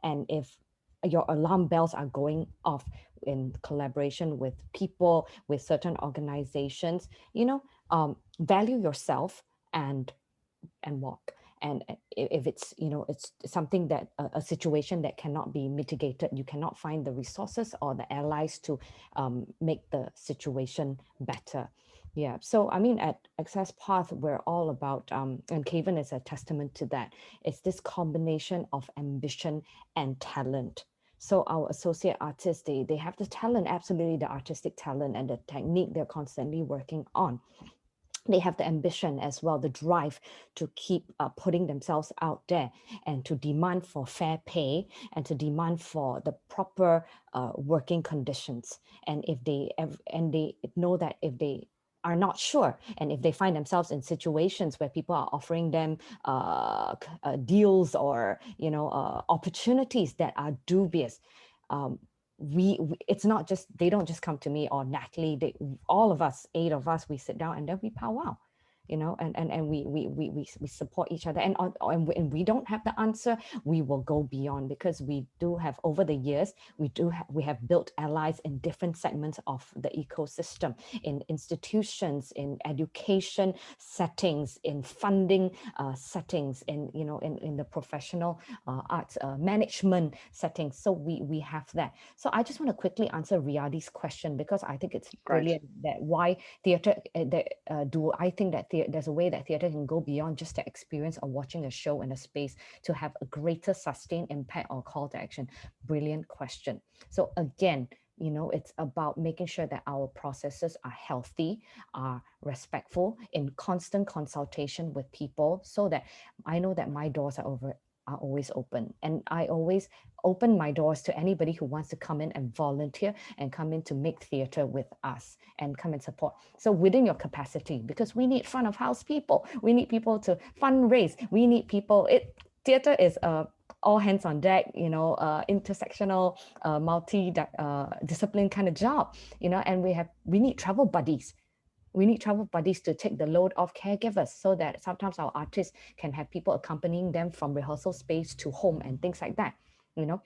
And if your alarm bells are going off in collaboration with people, with certain organizations, you know, value yourself and walk. And if it's, you know, it's something that a situation that cannot be mitigated, you cannot find the resources or the allies to make the situation better. Yeah, so I mean, at Access Path, we're all about, and Cavan is a testament to that. It's this combination of ambition and talent. So our associate artists, they have the talent, absolutely the artistic talent and the technique they're constantly working on. They have the ambition as well, the drive to keep putting themselves out there and to demand for fair pay and to demand for the proper working conditions. And if they know that if they are not sure, and if they find themselves in situations where people are offering them deals or, you know, opportunities that are dubious, it's not just, they don't just come to me or Natalie, all of us, 8 of us, we sit down and then we powwow, you know, and we support each other, and we don't have the answer, we will go beyond, because we do have, over the years, we have built allies in different segments of the ecosystem, in institutions, in education settings, in funding settings, in, you know, in the professional arts management settings. So we have that. So I just want to quickly answer Riyadi's question, because I think it's brilliant. That why theater, do I think that there's a way that theater can go beyond just the experience of watching a show in a space to have a greater sustained impact or call to action? Brilliant question. So again, You know, it's about making sure that our processes are healthy, are respectful, in constant consultation with people, so that I know that my doors are always open. And I always open my doors to anybody who wants to come in and volunteer and come in to make theater with us and come and support. So within your capacity, because we need front of house people, we need people to fundraise, we need people. Theater is all hands on deck, you know, intersectional, multi-discipline kind of job, you know, and we need travel buddies. We need travel buddies to take the load off caregivers, so that sometimes our artists can have people accompanying them from rehearsal space to home and things like that, you know.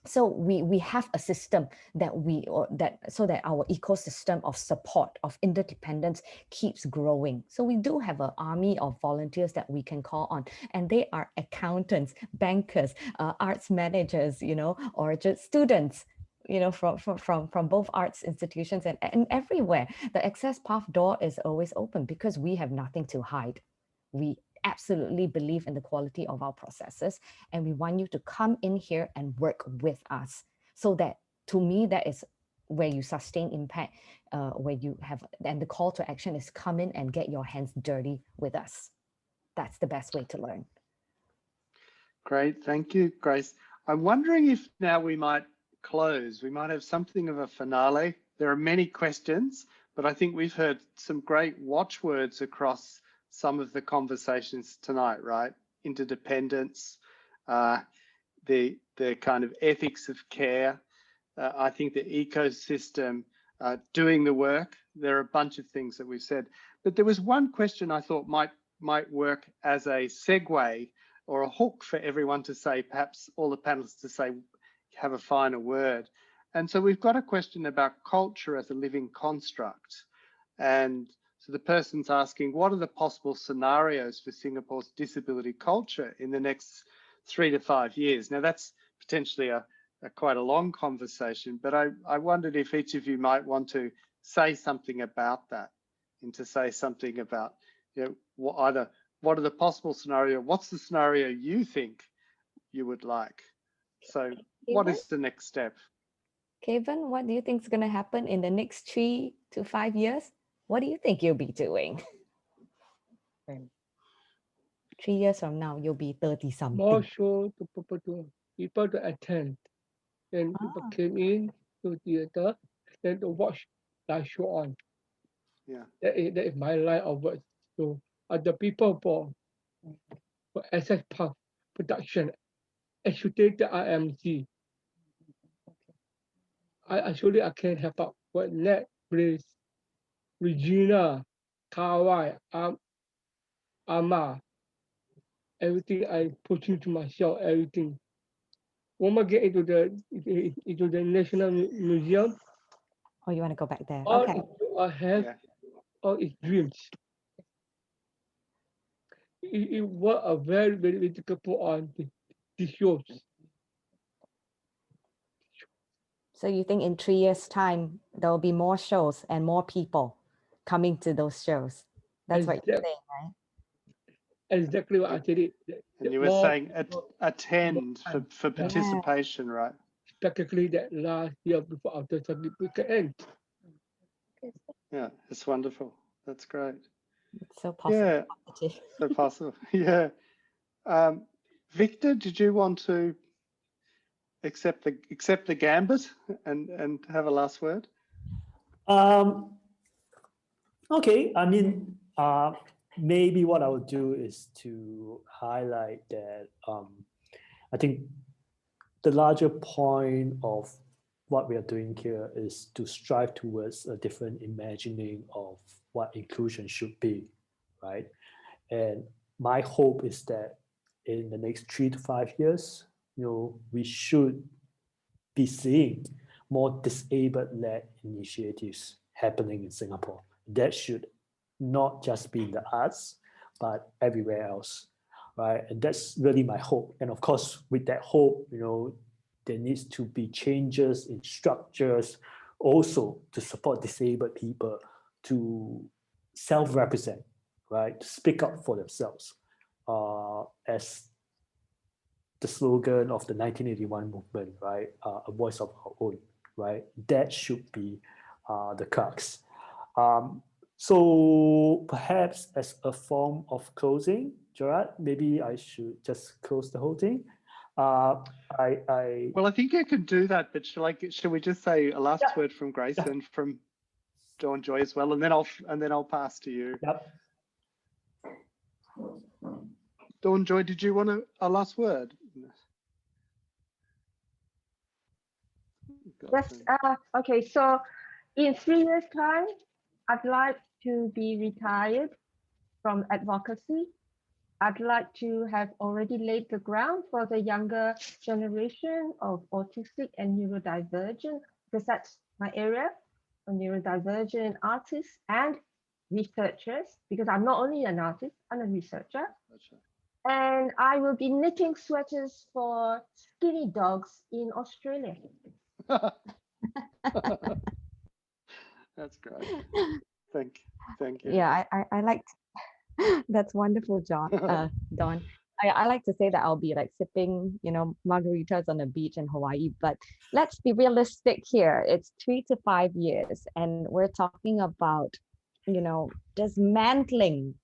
So we have a system so that our ecosystem of support, of interdependence keeps growing. So we do have an army of volunteers that we can call on, and they are accountants, bankers, arts managers, you know, or just students, you know, from both arts institutions and everywhere. The access path door is always open because we have nothing to hide. We absolutely believe in the quality of our processes, and we want you to come in here and work with us. So that, to me, that is where you sustain impact, where you have, and the call to action is come in and get your hands dirty with us. That's the best way to learn. Great, thank you, Grace. I'm wondering if now we might close. We might have something of a finale. There are many questions, but I think we've heard some great watchwords across some of the conversations tonight, right? Interdependence, the kind of ethics of care. I think the ecosystem, doing the work. There are a bunch of things that we've said, but there was one question I thought might work as a segue or a hook for everyone to say, perhaps all the panelists to say, have a final word. And so we've got a question about culture as a living construct. And so the person's asking, what are the possible scenarios for Singapore's disability culture in the next 3 to 5 years? Now that's potentially quite a long conversation, but I wondered if each of you might want to say something about that, and to say something about, you know, what are the possible scenarios? What's the scenario you think you would like? So what is the next step? Cavan, what do you think is going to happen in the next 3 to 5 years? What do you think you'll be doing? 3 years from now, you'll be 30 something. More show to people to attend. Then people came in to theater, then to watch live show on. Yeah. That is my line of work. So the people for access path production, executed the IMC. I can help out with Net, Grace, Regina, Kawai, Ama. Everything I put into myself, everything. When I get into the National Museum, Oh, you want to go back there? all Okay. I have, all is dreams. It was a very, very difficult put on the shows. So you think in 3 years' time, there will be more shows and more people coming to those shows? That's what you're saying, right? Exactly what I did. And you were saying attend for participation, right? Particularly that last year before after certificate end. Yeah, it's wonderful. That's great. It's so positive. Yeah, so possible. Yeah. Victor, did you want to accept the gambit and have a last word? Okay, I mean, maybe what I would do is to highlight that I think the larger point of what we are doing here is to strive towards a different imagining of what inclusion should be, right? And my hope is that in the next 3 to 5 years, you know, we should be seeing more disabled-led initiatives happening in Singapore. That should not just be in the arts, but everywhere else, right? And that's really my hope. And of course, with that hope, you know, there needs to be changes in structures also to support disabled people to self-represent, right? To speak up for themselves, as the slogan of the 1981 movement, right? A voice of our own, right? That should be the crux. So perhaps as a form of closing, Gerard, maybe I should just close the whole thing. Well, I think you can do that, but shall we just say a last word from Grace and from Dawn-Joy as well, and then I'll pass to you. Yep. Dawn-Joy, did you want a last word? Yes. Okay. So in 3 years' time, I'd like to be retired from advocacy. I'd like to have already laid the ground for the younger generation of autistic and neurodivergent, because that's my area, neurodivergent artists and researchers, because I'm not only an artist, I'm a researcher. And I will be knitting sweaters for skinny dogs in Australia. That's great. Thank you. Yeah, I like that's wonderful, Dawn. I like to say that I'll be like sipping, margaritas on the beach in Hawaii, but let's be realistic here. It's 3 to 5 years, and we're talking about, dismantling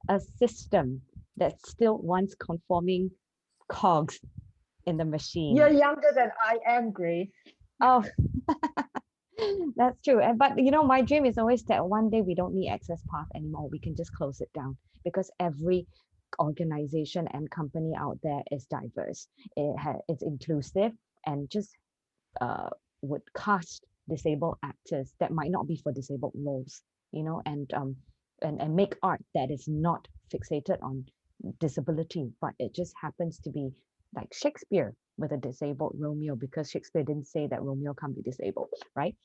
a system that still wants conforming cogs in the machine. You're younger than I am, Grace. Oh, that's true. But my dream is always that one day we don't need access path anymore. We can just close it down, because every organization and company out there is diverse. It's inclusive, and just would cast disabled actors that might not be for disabled roles, and make art that is not fixated on disability, but it just happens to be like Shakespeare with a disabled Romeo, because Shakespeare didn't say that Romeo can't be disabled, right?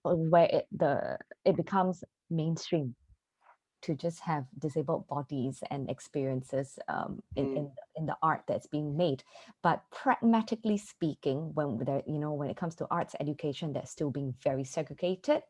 Where it becomes mainstream to just have disabled bodies and experiences in the art that's being made. But pragmatically speaking, when it comes to arts education, that's still being very segregated.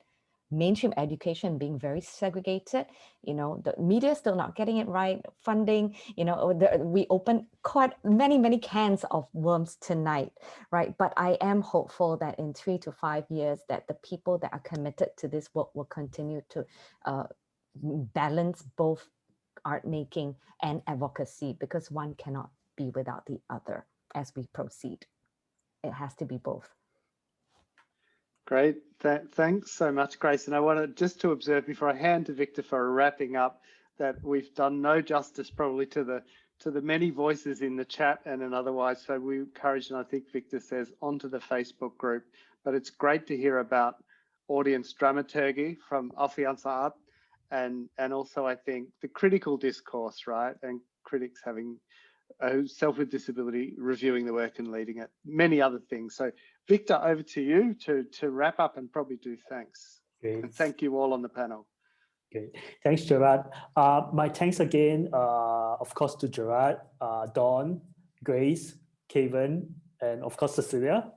Mainstream education being very segregated, the media still not getting it right, funding, we opened quite many cans of worms tonight, right? But I am hopeful that in 3 to 5 years that the people that are committed to this work will continue to balance both art making and advocacy, because one cannot be without the other as we proceed. It has to be both. Great. Thanks so much, Grace. And I want to observe before I hand to Victor for wrapping up that we've done no justice probably to the many voices in the chat and otherwise. So we encourage, and I think Victor says, onto the Facebook group. But it's great to hear about audience dramaturgy from Alfianza Art, and also I think the critical discourse, right? And critics having self with disability, reviewing the work and leading it, many other things. So Victor, over to you to wrap up and probably do thanks. Great. And thank you all on the panel. Okay, thanks, Gerard. My thanks again, of course, to Gerard, Dawn, Grace, Cavan, and of course, Cecilia,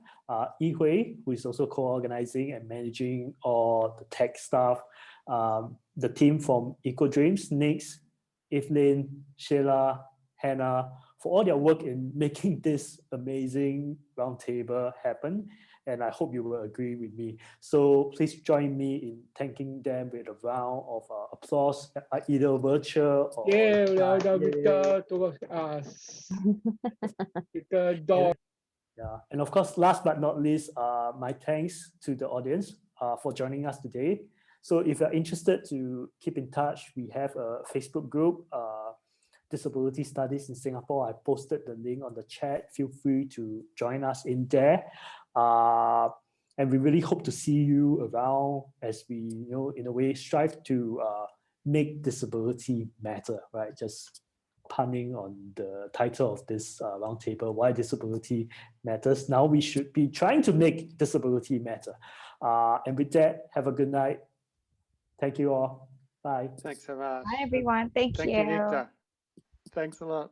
Yi-Hui, who is also co-organizing and managing all the tech stuff, the team from Eco Dreams, Nix, Evelyn, Sheila, Hannah, for all their work in making this amazing roundtable happen. And I hope you will agree with me. So please join me in thanking them with a round of applause, either virtual or... Yeah, Victor towards us. Victor, Dawn. Yeah, and of course, last but not least, my thanks to the audience for joining us today. So if you're interested to keep in touch, we have a Facebook group, Disability Studies in Singapore. I posted the link on the chat. Feel free to join us in there. And we really hope to see you around as we, in a way, strive to make disability matter, right? Just punning on the title of this roundtable, Why Disability Matters. Now we should be trying to make disability matter. And with that, have a good night. Thank you all. Bye. Thanks so much. Bye, everyone. Thank you. Thank you, Victor. Thanks a lot.